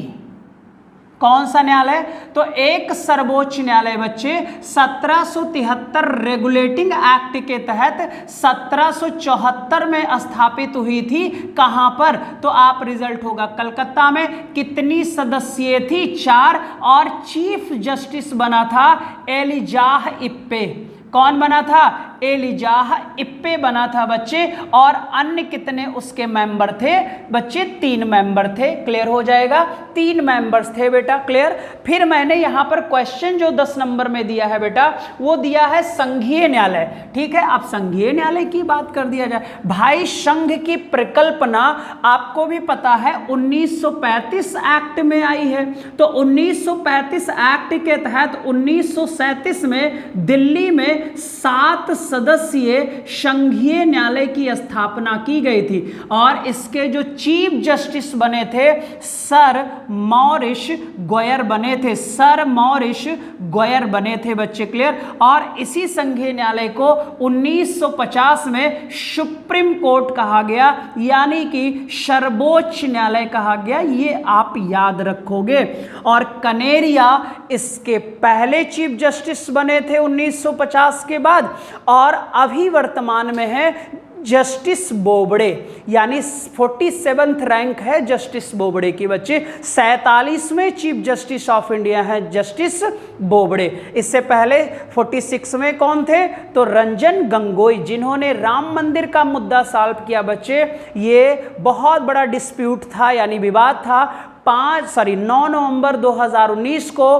Speaker 1: कौन सा न्यायालय? तो एक सर्वोच्च न्यायालय बच्चे 1773 रेगुलेटिंग एक्ट के तहत 1774 में स्थापित हुई थी। कहां पर? तो आप रिजल्ट होगा कलकत्ता में। कितनी सदस्यीय थी? 4। और चीफ जस्टिस बना था एलिजाह इप्पे। कौन बना था? एलिजाह इप्पे बना था बच्चे, और अन्य कितने उसके मेंबर थे बच्चे? 3 मेंबर थे। क्लियर हो जाएगा, 3 मेंबर्स थे बेटा। क्लियर। फिर मैंने यहां पर क्वेश्चन जो 10 नंबर में दिया है बेटा, वो दिया है संघीय न्यायालय। ठीक है, अब संघीय न्यायालय की बात कर दिया जाए भाई। संघ की परिकल्पना आपको भी पता है 1935 एक्ट में आई है। तो 1935 एक्ट के तहत 1937 में दिल्ली में 7 सदस्यीय संघीय न्यायालय की स्थापना की गई थी, और इसके जो चीफ जस्टिस बने थे सर मॉरिस गोयर बने थे। सर मॉरिस गोयर बने थे बच्चे। क्लियर। और इसी संघीय न्यायालय को 1950 में सुप्रीम कोर्ट कहा गया, यानी कि सर्वोच्च न्यायालय कहा गया। ये आप याद रखोगे। और कनेरिया इसके पहले चीफ जस्टिस बने थे 1950 के बाद, और अभी वर्तमान में है जस्टिस बोबड़े, यानी 47th रैंक है जस्टिस बोबड़े की बच्चे। 47वें चीफ जस्टिस ऑफ इंडिया है जस्टिस बोबड़े। इससे पहले 46वें कौन थे? तो रंजन गोगोई, जिन्होंने राम मंदिर का मुद्दा सॉल्व किया बच्चे। ये बहुत बड़ा डिस्प्यूट था, यानी विवाद था। 9 नवंबर 2019 को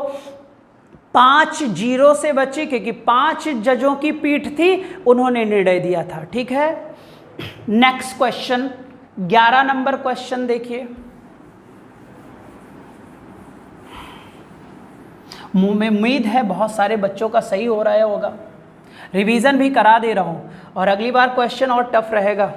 Speaker 1: 5-0 से बच्चे, क्योंकि 5 जजों की पीठ थी, उन्होंने निर्णय दिया था। ठीक है। नेक्स्ट क्वेश्चन, 11 नंबर क्वेश्चन देखिए। मुझे उम्मीद है बहुत सारे बच्चों का सही हो रहा होगा। रिवीजन भी करा दे रहा हूं, और अगली बार क्वेश्चन और टफ रहेगा।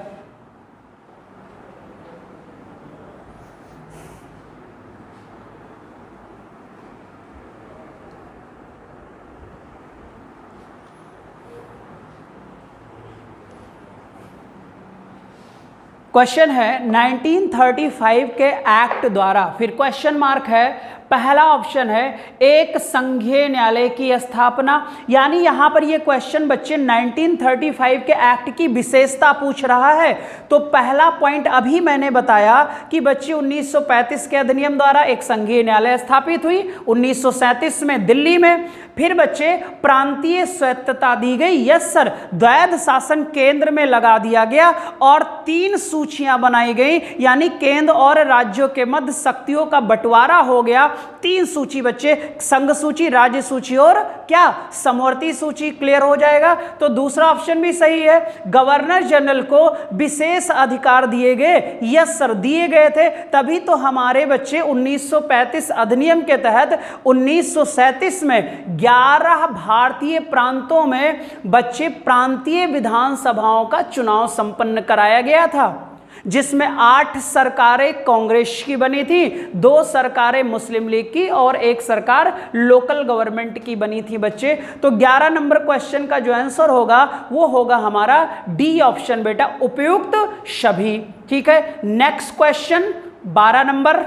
Speaker 1: क्वेश्चन है 1935 के एक्ट द्वारा, फिर क्वेश्चन मार्क है, पहला ऑप्शन है एक संघीय न्यायालय की स्थापना। यानी यहां पर ये क्वेश्चन बच्चे 1935 के एक्ट की विशेषता पूछ रहा है। तो पहला पॉइंट अभी मैंने बताया कि बच्चे 1935 के अधिनियम द्वारा एक संघीय न्यायालय स्थापित हुई 1937 में दिल्ली में। फिर बच्चे प्रांतीय स्वायत्तता दी गई, यस सर। द्वैध शासन केंद्र में लगा दिया गया, और 3 सूचियां बनाई गई, यानी केंद्र और राज्यों के मध्य शक्तियों का बंटवारा हो गया। 3 सूची बच्चे, संघ सूची, राज्य सूची और क्या, समवर्ती सूची। क्लियर हो जाएगा। तो दूसरा ऑप्शन भी सही है। गवर्नर जनरल को विशेष अधिकार दिए गए, यस सर, दिए गए थे। तभी तो हमारे बच्चे 1935 अधिनियम के तहत 1937 में 11 भारतीय प्रांतों में बच्चे प्रांतीय विधानसभाओं का चुनाव संपन्न कराया गया था, जिसमें 8 सरकारें कांग्रेस की बनी थी, 2 सरकारें मुस्लिम लीग की, और 1 सरकार लोकल गवर्नमेंट की बनी थी बच्चे। तो 11 नंबर क्वेश्चन का जो आंसर होगा वो होगा हमारा डी ऑप्शन बेटा, उपयुक्त सभी। ठीक है। नेक्स्ट क्वेश्चन 12 नंबर,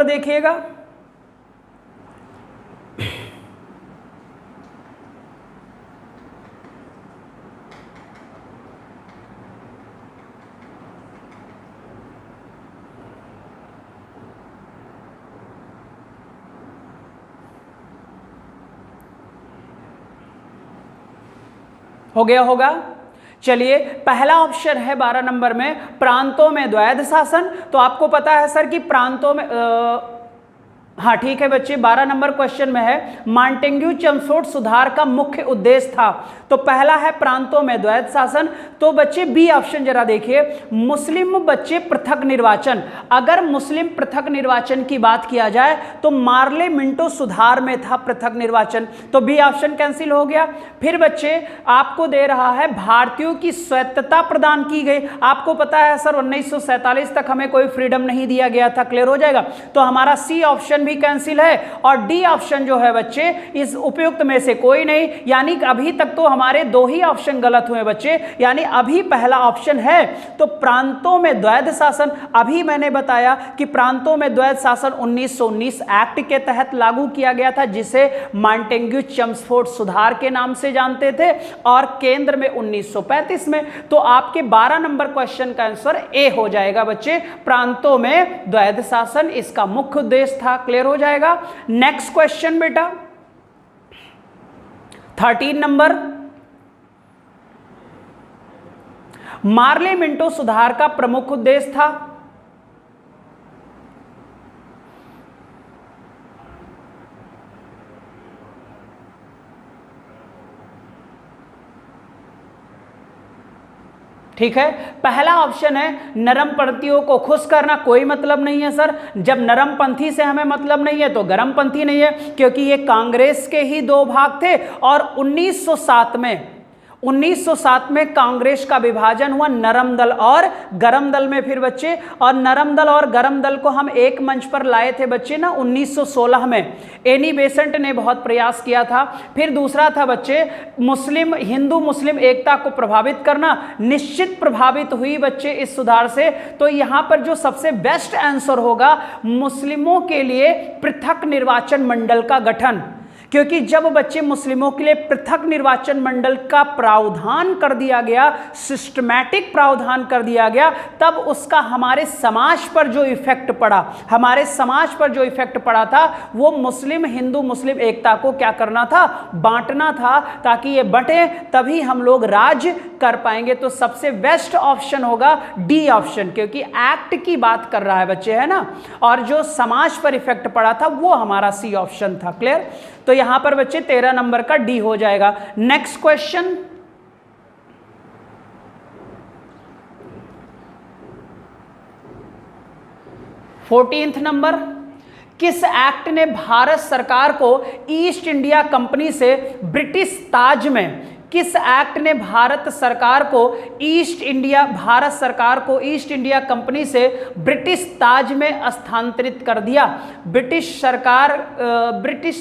Speaker 1: देखिएगा। हो गया होगा। चलिए, पहला ऑप्शन है 12 नंबर में प्रांतों में द्वैध शासन। तो आपको पता है सर कि प्रांतों में हाँ ठीक है बच्चे, 12 नंबर क्वेश्चन में है मॉन्टेग्यू चमसफोर्ड सुधार का मुख्य उद्देश्य था। तो पहला है प्रांतों में द्वैध शासन। तो बच्चे बी ऑप्शन जरा देखिए, मुस्लिम बच्चे पृथक निर्वाचन। अगर मुस्लिम पृथक निर्वाचन की बात किया जाए तो मार्ले मिंटो सुधार में था पृथक निर्वाचन, तो बी ऑप्शन कैंसिल हो गया। फिर बच्चे आपको दे रहा है भारतीयों की स्वायत्तता प्रदान की गई। आपको पता है सर 1947 तक हमें कोई फ्रीडम नहीं दिया गया था। क्लियर हो जाएगा। तो हमारा सी ऑप्शन भी कैंसिल है, और डी ऑप्शन जो है बच्चे इस उपयुक्त में से कोई नहीं। यानी अभी तक तो हमारे 2 ही ऑप्शन गलत हुए बच्चे, यानी अभी पहला ऑप्शन है। तो प्रांतों में द्वैध शासन, अभी मैंने बताया कि प्रांतों में द्वैध शासन 1919 एक्ट के तहत लागू किया गया था, जिसे मॉन्टेग्यू चमसफोर्ड सुधार के नाम से जानते थे, और केंद्र में 1935 में। तो आपके 12 नंबर क्वेश्चन का आंसर ए हो जाएगा बच्चे, प्रांतों में द्वैध शासन इसका मुख्य उद्देश्य था। क्लियर हो जाएगा। नेक्स्ट क्वेश्चन बेटा 13 नंबर, मार्ले मिंटो सुधार का प्रमुख उद्देश्य था। ठीक है, पहला ऑप्शन है नरम पंथियों को खुश करना। कोई मतलब नहीं है सर, जब नरम पंथी से हमें मतलब नहीं है तो गरम पंथी नहीं है, क्योंकि ये कांग्रेस के ही दो भाग थे और 1907 में कांग्रेस का विभाजन हुआ नरम दल और गरम दल में फिर बच्चे, और नरम दल और गरम दल को हम एक मंच पर लाए थे बच्चे ना 1916 में। एनी बेसेंट ने बहुत प्रयास किया था। फिर दूसरा था बच्चे हिंदू मुस्लिम एकता को प्रभावित करना। निश्चित प्रभावित हुई बच्चे इस सुधार से। तो यहां पर जो सबसे बेस्ट आंसर होगा मुस्लिमों के लिए पृथक निर्वाचन मंडल का गठन, क्योंकि जब बच्चे मुस्लिमों के लिए पृथक निर्वाचन मंडल का प्रावधान कर दिया गया, सिस्टमैटिक प्रावधान कर दिया गया, तब उसका हमारे समाज पर जो इफेक्ट पड़ा था वो मुस्लिम हिंदू मुस्लिम एकता को क्या करना था, बांटना था, ताकि ये बंटे तभी हम लोग राज कर पाएंगे। तो सबसे बेस्ट ऑप्शन होगा डी ऑप्शन, क्योंकि एक्ट की बात कर रहा है बच्चे, है ना, और जो समाज पर इफेक्ट पड़ा था वो हमारा सी ऑप्शन था। क्लियर? तो यहां पर बच्चे 13 नंबर का डी हो जाएगा। नेक्स्ट क्वेश्चन 14th नंबर, किस एक्ट ने भारत सरकार को ईस्ट इंडिया कंपनी से ब्रिटिश ताज में, किस एक्ट ने भारत सरकार को ईस्ट इंडिया कंपनी से ब्रिटिश ताज में स्थानांतरित कर दिया? ब्रिटिश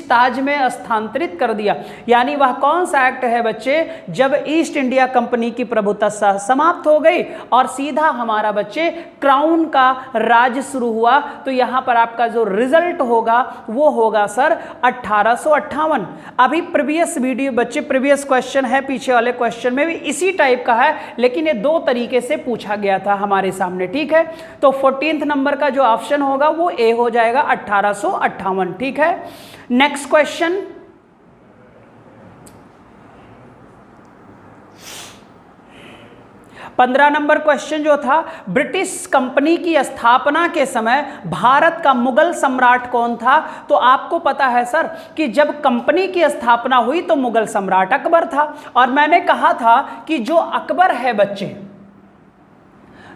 Speaker 1: ताज में स्थानांतरित कर दिया, यानी वह कौन सा एक्ट है बच्चे, जब ईस्ट इंडिया कंपनी की प्रभुता समाप्त हो गई और सीधा हमारा बच्चे क्राउन का राज शुरू हुआ। तो यहां पर आपका जो रिजल्ट होगा वो होगा सर 1858। अभी प्रीवियस क्वेश्चन है, पीछे वाले क्वेश्चन में भी इसी टाइप का है, लेकिन ये दो तरीके से पूछा गया था हमारे सामने। ठीक है, तो 14th नंबर का जो ऑप्शन होगा वो ए हो जाएगा 1858। ठीक है, नेक्स्ट क्वेश्चन 15 नंबर क्वेश्चन जो था, ब्रिटिश कंपनी की स्थापना के समय भारत का मुगल सम्राट कौन था? तो आपको पता है सर कि जब कंपनी की स्थापना हुई तो मुगल सम्राट अकबर था, और मैंने कहा था कि जो अकबर है बच्चे,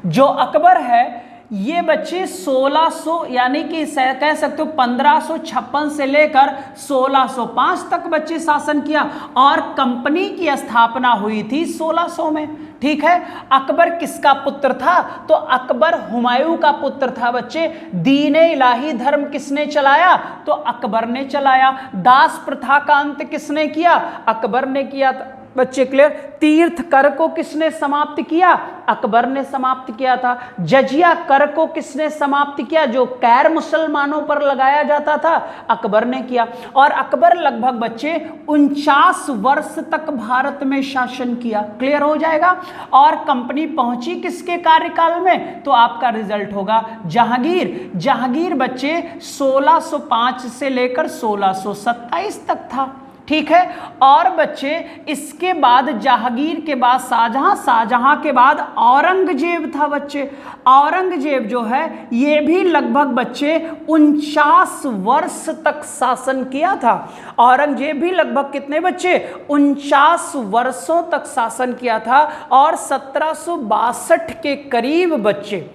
Speaker 1: जो अकबर है ये बच्चे 1600 यानी कि कह सकते हो 1556 से लेकर 1605 तक बच्चे शासन किया, और कंपनी की स्थापना हुई थी 1600 में। ठीक है, अकबर किसका पुत्र था? तो अकबर हुमायूं का पुत्र था बच्चे। दीन-ए इलाही धर्म किसने चलाया? तो अकबर ने चलाया। दास प्रथा का अंत किसने किया? अकबर ने किया बच्चे। क्लियर? तीर्थ कर को किसने समाप्त किया? अकबर ने समाप्त किया था। जजिया कर को किसने समाप्त किया, जो कैर मुसलमानों पर लगाया जाता था? अकबर ने किया। और अकबर लगभग बच्चे 49 वर्ष तक भारत में शासन किया। क्लियर हो जाएगा। और कंपनी पहुंची किसके कार्यकाल में? तो आपका रिजल्ट होगा जहांगीर। जहांगीर बच्चे 1605 से लेकर 1627 तक था। ठीक है, और बच्चे इसके बाद जहांगीर के बाद शाहजहां, शाहजहां के बाद औरंगजेब था बच्चे। औरंगजेब जो है ये भी लगभग बच्चे 49 वर्ष तक शासन किया था। औरंगजेब भी लगभग कितने बच्चे? 49 वर्षों तक शासन किया था, और 1762 के करीब बच्चे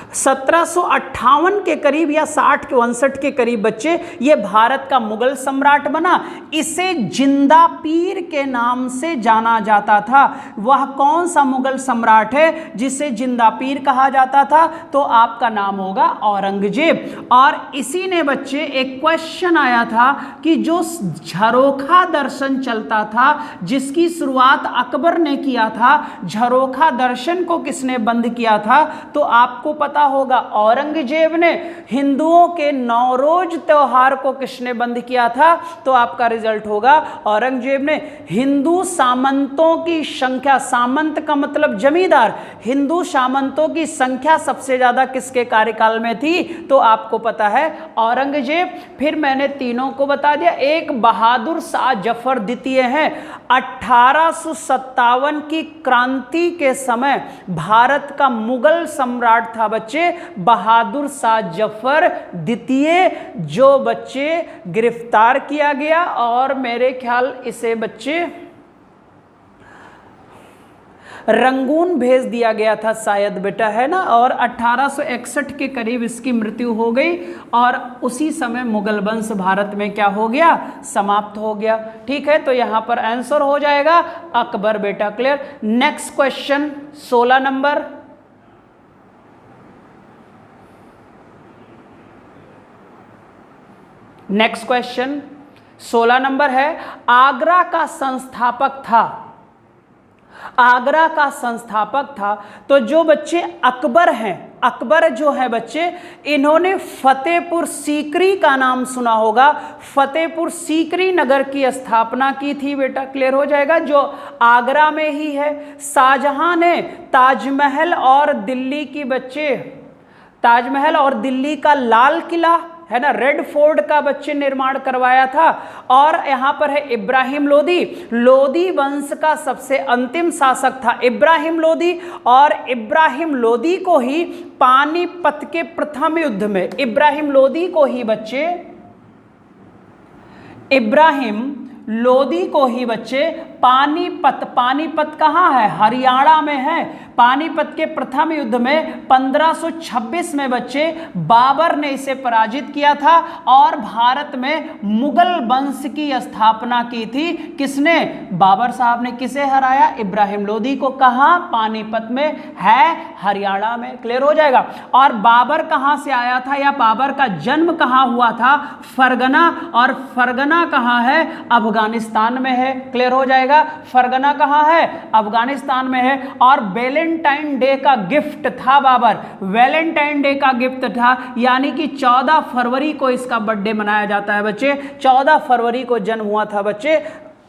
Speaker 1: 1758 के करीब या 59 के करीब बच्चे ये भारत का मुगल सम्राट बना। इसे जिंदा पीर के नाम से जाना जाता था। वह कौन सा मुगल सम्राट है जिसे जिंदा पीर कहा जाता था? तो आपका नाम होगा औरंगजेब। और इसी ने बच्चे एक क्वेश्चन आया था कि जो झरोखा दर्शन चलता था, जिसकी शुरुआत अकबर ने किया था, झरोखा दर्शन को किसने बंद किया था? तो आपको पता होगा औरंगजेब ने। हिंदुओं के नौरोज त्योहार को किसने बंद किया था? तो आपका रिजल्ट होगा औरंगजेब ने। हिंदू सामंतों की संख्या, सामंत का मतलब जमींदार, हिंदू सामंतों की संख्या सबसे ज्यादा किसके कार्यकाल में थी? तो आपको पता है औरंगजेब। फिर मैंने तीनों को बता दिया। एक बहादुर शाह जफर द्वितीय हैं। 1857 की क्रांति के समय भारत का मुगल सम्राट था बच्चे बहादुर शाह जफर द्वितीय, जो बच्चे गिरफ्तार किया गया और मेरे ख्याल इसे बच्चे रंगून भेज दिया गया था शायद बेटा, है ना। और 1861 के करीब इसकी मृत्यु हो गई और उसी समय मुगल वंश भारत में क्या हो गया? समाप्त हो गया। ठीक है, तो यहां पर आंसर हो जाएगा अकबर बेटा। Clear. Next question 16 number. Next question 16 number है, आगरा का संस्थापक था, आगरा का संस्थापक था। तो जो बच्चे अकबर हैं, अकबर जो है बच्चे, इन्होंने फतेहपुर सीकरी का नाम सुना होगा। फतेहपुर सीकरी नगर की स्थापना की थी बेटा। क्लियर हो जाएगा, जो आगरा में ही है। शाहजहां ने ताजमहल और दिल्ली की बच्चे, ताजमहल और दिल्ली का लाल किला है ना, रेड फोर्ट का बच्चे निर्माण करवाया था। और यहां पर है इब्राहिम लोदी, लोदी वंश का सबसे अंतिम शासक था इब्राहिम लोदी। और इब्राहिम लोदी को ही पानीपत के प्रथम युद्ध में, इब्राहिम लोदी को ही बच्चे, इब्राहिम लोदी को ही बच्चे पानीपत, पानीपत कहाँ है? हरियाणा में है। पानीपत के प्रथम युद्ध में 1526 में बच्चे बाबर ने इसे पराजित किया था और भारत में मुगल वंश की स्थापना की थी। किसने? बाबर साहब ने। किसे हराया? इब्राहिम लोदी को। कहाँ? पानीपत में है, हरियाणा में। क्लियर हो जाएगा। और बाबर कहाँ से आया था या बाबर का जन्म कहाँ हुआ था? फरगना। और फरगना कहाँ है? अफगानिस्तान में है। क्लियर हो जाएगा। फरगना कहाँ है? अफगानिस्तान में है। और वैलेंटाइन डे का गिफ्ट था बाबर, वैलेंटाइन डे का गिफ्ट था, यानी कि 14 फरवरी को इसका बर्थडे मनाया जाता है बच्चे। 14 फरवरी को जन्म हुआ था बच्चे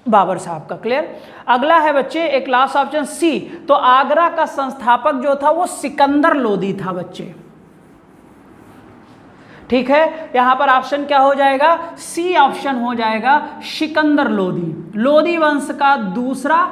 Speaker 1: बाबर साहब का। क्लियर। अगला है बच्चे एक लास्ट ऑप्शन सी। तो आगरा का संस्थापक जो था वो सिकंदर लोदी था बच्चे। ठीक है, यहां पर ऑप्शन क्या हो जाएगा? सी ऑप्शन हो जाएगा, सिकंदर लोदी। लोदी वंश का दूसरा,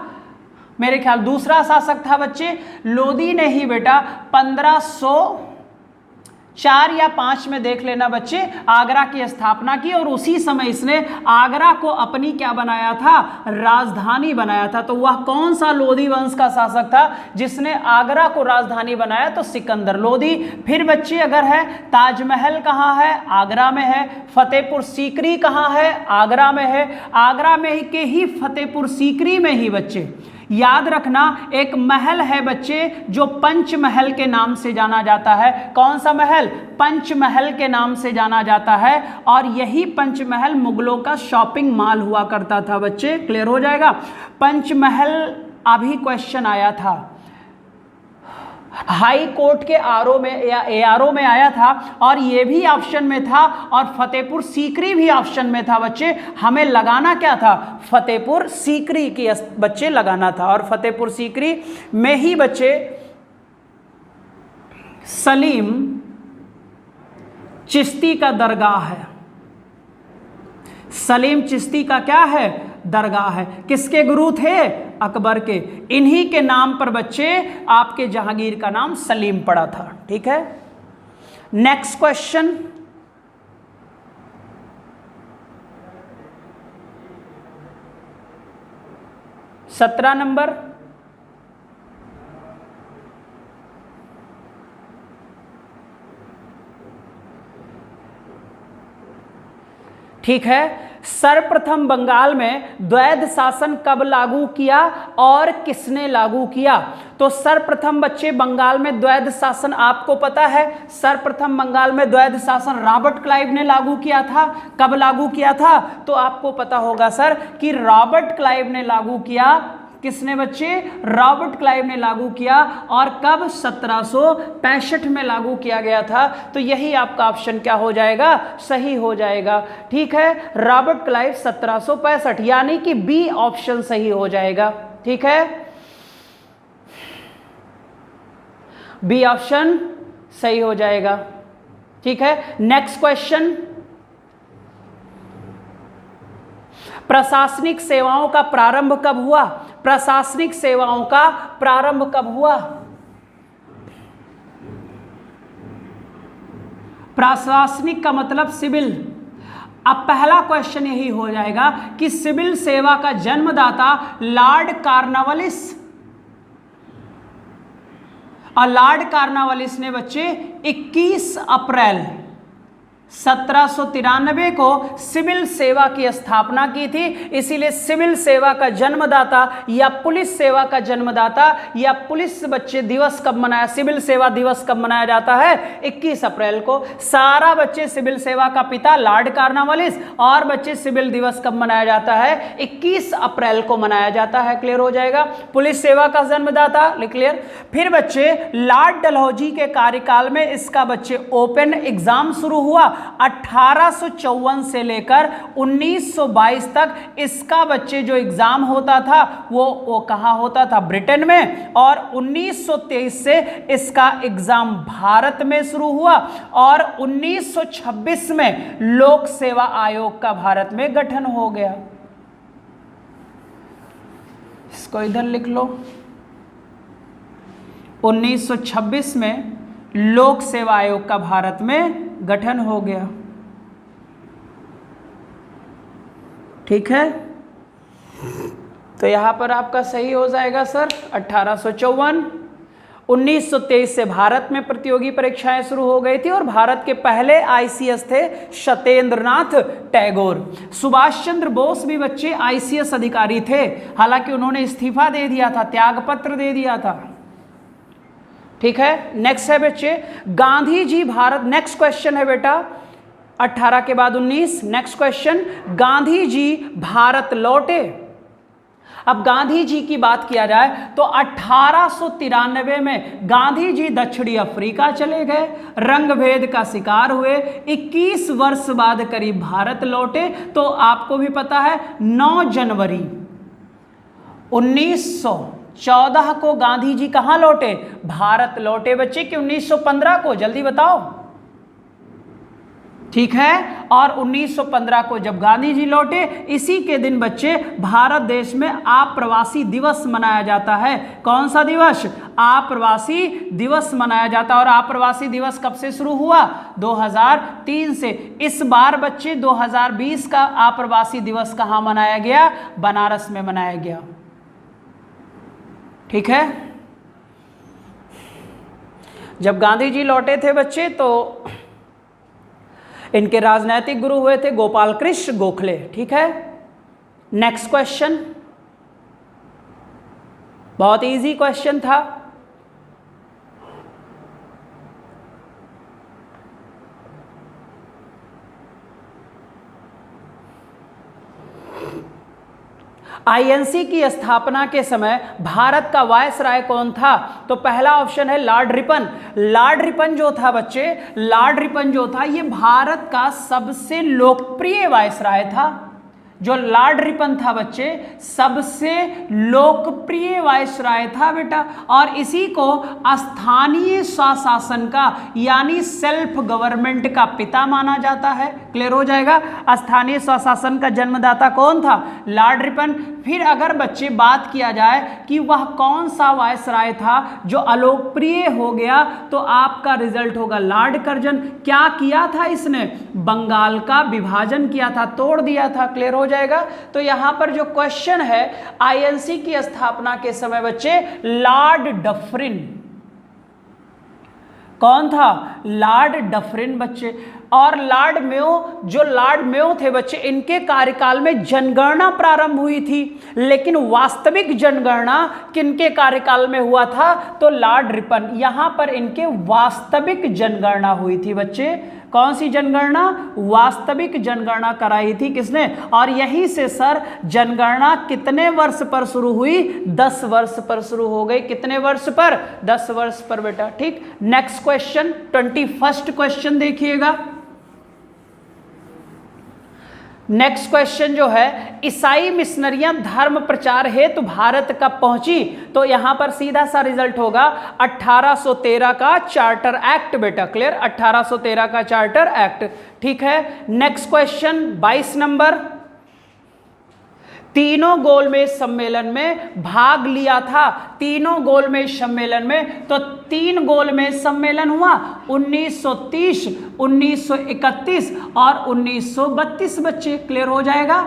Speaker 1: मेरे ख्याल दूसरा शासक था बच्चे। लोदी ने ही बेटा 1504 या 5 में देख लेना बच्चे आगरा की स्थापना की और उसी समय इसने आगरा को अपनी क्या बनाया था? राजधानी बनाया था। तो वह कौन सा लोदी वंश का शासक था जिसने आगरा को राजधानी बनाया? तो सिकंदर लोदी। फिर बच्चे अगर है ताजमहल कहाँ है? आगरा में है। फतेहपुर सीकरी कहाँ है? आगरा में है। आगरा में ही के ही फतेहपुर सीकरी में ही बच्चे याद रखना एक महल है बच्चे जो पंचमहल के नाम से जाना जाता है। कौन सा महल? पंचमहल के नाम से जाना जाता है। और यही पंचमहल मुगलों का शॉपिंग मॉल हुआ करता था बच्चे। क्लियर हो जाएगा। पंचमहल अभी क्वेश्चन आया था, हाई कोर्ट के आरओ में या एआरओ में आया था और ये भी ऑप्शन में था और फतेहपुर सीकरी भी ऑप्शन में था बच्चे। हमें लगाना क्या था? फतेहपुर सीकरी की बच्चे लगाना था। और फतेहपुर सीकरी में ही बच्चे सलीम चिश्ती का दरगाह है। सलीम चिश्ती का क्या है? दरगाह है। किसके गुरु थे? अकबर के। इन्हीं के नाम पर बच्चे आपके जहांगीर का नाम सलीम पड़ा था। ठीक है, नेक्स्ट क्वेश्चन 17 नंबर। ठीक है, सर्वप्रथम बंगाल में द्वैध शासन कब लागू किया और किसने लागू किया? तो सर्वप्रथम बच्चे बंगाल में द्वैध शासन आपको पता है, सर्वप्रथम बंगाल में द्वैध शासन रॉबर्ट क्लाइव ने लागू किया था। कब लागू किया था? तो आपको पता होगा सर कि रॉबर्ट क्लाइव ने लागू किया किसने बच्चे? रॉबर्ट क्लाइव ने लागू किया। और कब? 1765 में लागू किया गया था। तो यही आपका ऑप्शन क्या हो जाएगा? सही हो जाएगा। ठीक है, रॉबर्ट क्लाइव 1765, यानी कि बी ऑप्शन सही हो जाएगा। ठीक है, बी ऑप्शन सही हो जाएगा। ठीक है, नेक्स्ट क्वेश्चन, प्रशासनिक सेवाओं का प्रारंभ कब हुआ? प्रशासनिक सेवाओं का प्रारंभ कब हुआ? प्रशासनिक का मतलब सिविल। अब पहला क्वेश्चन यही हो जाएगा कि सिविल सेवा का जन्मदाता लॉर्ड कॉर्नवालिस, और लॉर्ड कॉर्नवालिस ने बच्चे 21 अप्रैल 1793 को सिविल सेवा की स्थापना की थी। इसीलिए सिविल सेवा का जन्मदाता या पुलिस सेवा का जन्मदाता या पुलिस बच्चे दिवस कब मनाया, सिविल सेवा दिवस कब मनाया जाता है? 21 अप्रैल को। सारा बच्चे सिविल सेवा का पिता लॉर्ड कॉर्नवालिस, और बच्चे सिविल दिवस कब मनाया जाता है? 21 अप्रैल को मनाया जाता है। क्लियर हो जाएगा। पुलिस सेवा का जन्मदाता क्लियर। फिर बच्चे लॉर्ड डलहौजी के कार्यकाल में इसका बच्चे ओपन एग्जाम शुरू हुआ। 1854 से लेकर 1922 तक इसका बच्चे जो एग्जाम होता था वो कहाँ होता था? ब्रिटेन में। और 1923 से इसका एग्जाम भारत में शुरू हुआ, और 1926 में लोक सेवा आयोग का भारत में गठन हो गया। इसको इधर लिख लो। 1926 में लोक सेवा आयोग का भारत में गठन हो गया। ठीक है, तो यहां पर आपका सही हो जाएगा सर 1854। 1923 से भारत में प्रतियोगी परीक्षाएं शुरू हो गई थी, और भारत के पहले आईसीएस थे सत्येंद्रनाथ टैगोर। सुभाष चंद्र बोस भी बच्चे आईसीएस अधिकारी थे, हालांकि उन्होंने इस्तीफा दे दिया था, त्यागपत्र दे दिया था। ठीक है, नेक्स्ट है बच्चे गांधी जी भारत। नेक्स्ट क्वेश्चन है बेटा 18 के बाद 19। नेक्स्ट क्वेश्चन, गांधी जी भारत लौटे। अब गांधी जी की बात किया जाए तो 1893 में गांधी जी दक्षिणी अफ्रीका चले गए, रंगभेद का शिकार हुए। 21 वर्ष बाद करीब भारत लौटे। तो आपको भी पता है 9 जनवरी 1914 को गांधी जी कहां लौटे? भारत लौटे बच्चे। कि 1915 को? जल्दी बताओ। ठीक है, और 1915 को जब गांधी जी लौटे, इसी के दिन बच्चे भारत देश में आप्रवासी दिवस मनाया जाता है। कौन सा दिवस? आप्रवासी दिवस मनाया जाता है। और आप्रवासी दिवस कब से शुरू हुआ? 2003 से। इस बार बच्चे 2020 का आप्रवासी दिवस कहां मनाया गया? बनारस में मनाया गया। ठीक है, जब गांधी जी लौटे थे बच्चे तो इनके राजनैतिक गुरु हुए थे गोपाल कृष्ण गोखले। ठीक है, नेक्स्ट क्वेश्चन बहुत इजी क्वेश्चन था। आईएनसी की स्थापना के समय भारत का वायसराय कौन था? तो पहला ऑप्शन है लॉर्ड रिपन। लॉर्ड रिपन जो था बच्चे, लॉर्ड रिपन जो था ये भारत का सबसे लोकप्रिय वायसराय था। जो लॉर्ड रिपन था बच्चे सबसे लोकप्रिय वायसराय था बेटा, और इसी को स्थानीय स्वशासन का यानी सेल्फ गवर्नमेंट का पिता माना जाता है। क्लियर हो जाएगा। स्थानीय स्वशासन का जन्मदाता कौन था? Lord Ripon. फिर अगर बच्चे बात किया जाए कि वह कौन सा वायसराय था जो अलोकप्रिय हो गया, तो आपका रिजल्ट होगा लॉर्ड कर्जन। क्या किया था इसने? बंगाल का विभाजन किया था, तोड़ दिया था। क्लियर हो जाएगा। तो यहां पर जो क्वेश्चन है आईएनसी की स्थापना के समय बच्चे लॉर्ड डफरिन। कौन था? लॉर्ड डफरिन बच्चे। और लॉर्ड मेयो, जो लॉर्ड मेयो थे बच्चे, इनके कार्यकाल में जनगणना प्रारंभ हुई थी, लेकिन वास्तविक जनगणना किनके कार्यकाल में हुआ था? तो लॉर्ड रिपन। यहां पर इनके वास्तविक जनगणना हुई थी बच्चे। कौन सी जनगणना? वास्तविक जनगणना कराई थी किसने? और यहीं से सर जनगणना कितने वर्ष पर शुरू हुई? 10 वर्ष पर शुरू हो गई। कितने वर्ष पर? 10 वर्ष पर बेटा। ठीक, नेक्स्ट क्वेश्चन 21st क्वेश्चन देखिएगा। नेक्स्ट क्वेश्चन जो है, ईसाई मिशनरियां धर्म प्रचार हेतु भारत कब पहुंची? तो यहां पर सीधा सा रिजल्ट होगा 1813 का चार्टर एक्ट बेटा। क्लियर, 1813 का चार्टर एक्ट। ठीक है, नेक्स्ट क्वेश्चन 22 नंबर, तीनों गोलमेज सम्मेलन में भाग लिया था, तीनों गोलमेज सम्मेलन में। तो 3 गोलमेज सम्मेलन हुआ 1930, 1931 और 1932 बच्चे। क्लियर हो जाएगा?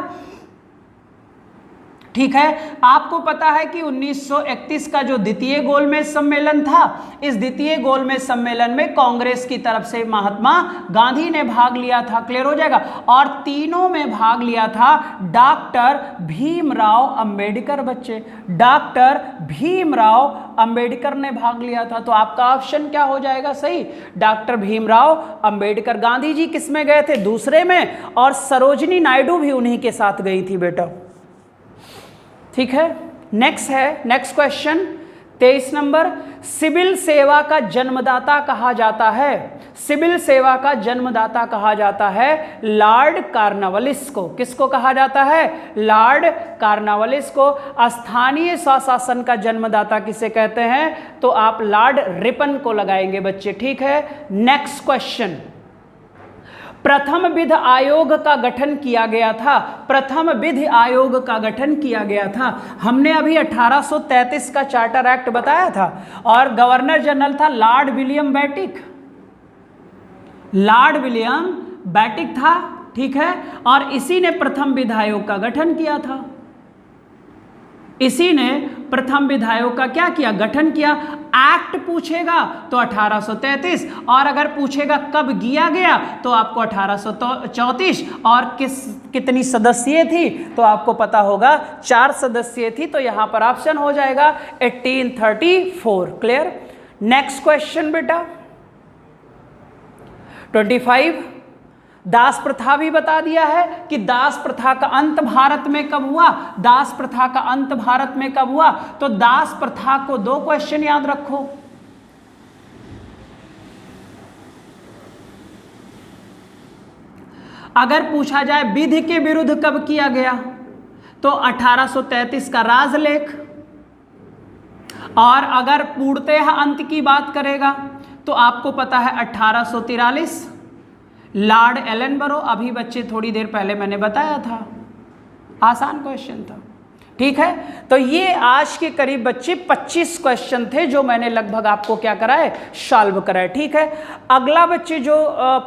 Speaker 1: ठीक है, आपको पता है कि 1931 का जो द्वितीय गोलमेज सम्मेलन था, इस द्वितीय गोलमेज सम्मेलन में कांग्रेस की तरफ से महात्मा गांधी ने भाग लिया था। क्लियर हो जाएगा? और तीनों में भाग लिया था डॉक्टर भीमराव अंबेडकर बच्चे, डॉक्टर भीमराव अंबेडकर ने भाग लिया था। तो आपका ऑप्शन क्या हो जाएगा सही? डॉक्टर भीमराव अंबेडकर। गांधी जी किस में गए थे? दूसरे में, और सरोजिनी नायडू भी उन्हीं के साथ गई थी बेटा। ठीक है, नेक्स्ट क्वेश्चन 23 नंबर, सिविल सेवा का जन्मदाता कहा जाता है, सिविल सेवा का जन्मदाता कहा जाता है लॉर्ड कॉर्नवालिस को। किसको कहा जाता है? लॉर्ड कॉर्नवालिस को। स्थानीय स्वशासन का जन्मदाता किसे कहते हैं? तो आप लॉर्ड रिपन को लगाएंगे बच्चे। ठीक है, नेक्स्ट क्वेश्चन, प्रथम विधि आयोग का गठन किया गया था, प्रथम विधि आयोग का गठन किया गया था। हमने अभी 1833 का चार्टर एक्ट बताया था, और गवर्नर जनरल था लॉर्ड विलियम बेटिक, लॉर्ड विलियम बेटिक था। ठीक है, और इसी ने प्रथम विधि आयोग का गठन किया था, इसी ने प्रथम विधि आयोग का क्या किया? गठन किया। एक्ट पूछेगा तो 1833, और अगर पूछेगा कब किया गया तो आपको 1834, और कितनी सदस्यीय थी तो आपको पता होगा 4 सदस्यीय थी। तो यहां पर ऑप्शन हो जाएगा 1834। क्लियर? नेक्स्ट क्वेश्चन बेटा 25, दास प्रथा भी बता दिया है कि दास प्रथा का अंत भारत में कब हुआ, दास प्रथा का अंत भारत में कब हुआ। तो दास प्रथा को 2 क्वेश्चन याद रखो। अगर पूछा जाए विधि के विरुद्ध कब किया गया, तो 1833 का राजलेख, और अगर पूर्णतः अंत की बात करेगा तो आपको पता है 1843 लॉर्ड एलनबरो। अभी बच्चे थोड़ी देर पहले मैंने बताया था, आसान क्वेश्चन था। ठीक है, तो ये आज के करीब बच्चे 25 क्वेश्चन थे जो मैंने लगभग आपको क्या कराए, सॉल्व कराए। ठीक है, अगला बच्चे जो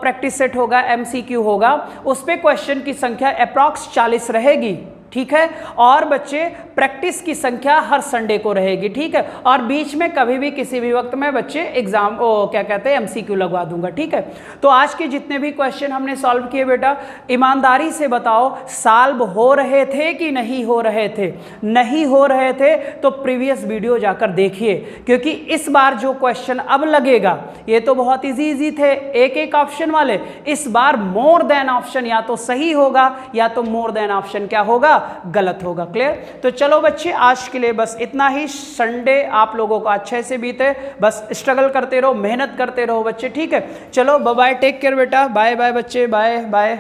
Speaker 1: प्रैक्टिस सेट होगा, एमसीक्यू होगा, उस पे क्वेश्चन की संख्या अप्रॉक्स 40 रहेगी। ठीक है, और बच्चे प्रैक्टिस की संख्या हर संडे को रहेगी। ठीक है, और बीच में कभी भी किसी भी वक्त में बच्चे एग्जाम क्या कहते हैं एमसीक्यू लगवा दूंगा। ठीक है, तो आज के जितने भी क्वेश्चन हमने सॉल्व किए बेटा, ईमानदारी से बताओ सॉल्व हो रहे थे कि नहीं हो रहे थे? नहीं हो रहे थे तो प्रीवियस वीडियो जाकर देखिए, क्योंकि इस बार जो क्वेश्चन अब लगेगा ये तो बहुत इजी थे, एक ऑप्शन वाले। इस बार मोर देन ऑप्शन या तो सही होगा या तो मोर देन ऑप्शन क्या होगा, गलत होगा। क्लियर? तो चलो बच्चे आज के लिए बस इतना ही। संडे आप लोगों को अच्छे से बीते, बस स्ट्रगल करते रहो, मेहनत करते रहो बच्चे। ठीक है, चलो बाय बाय, टेक केयर बेटा, बाय बाय बच्चे, बाय बाय।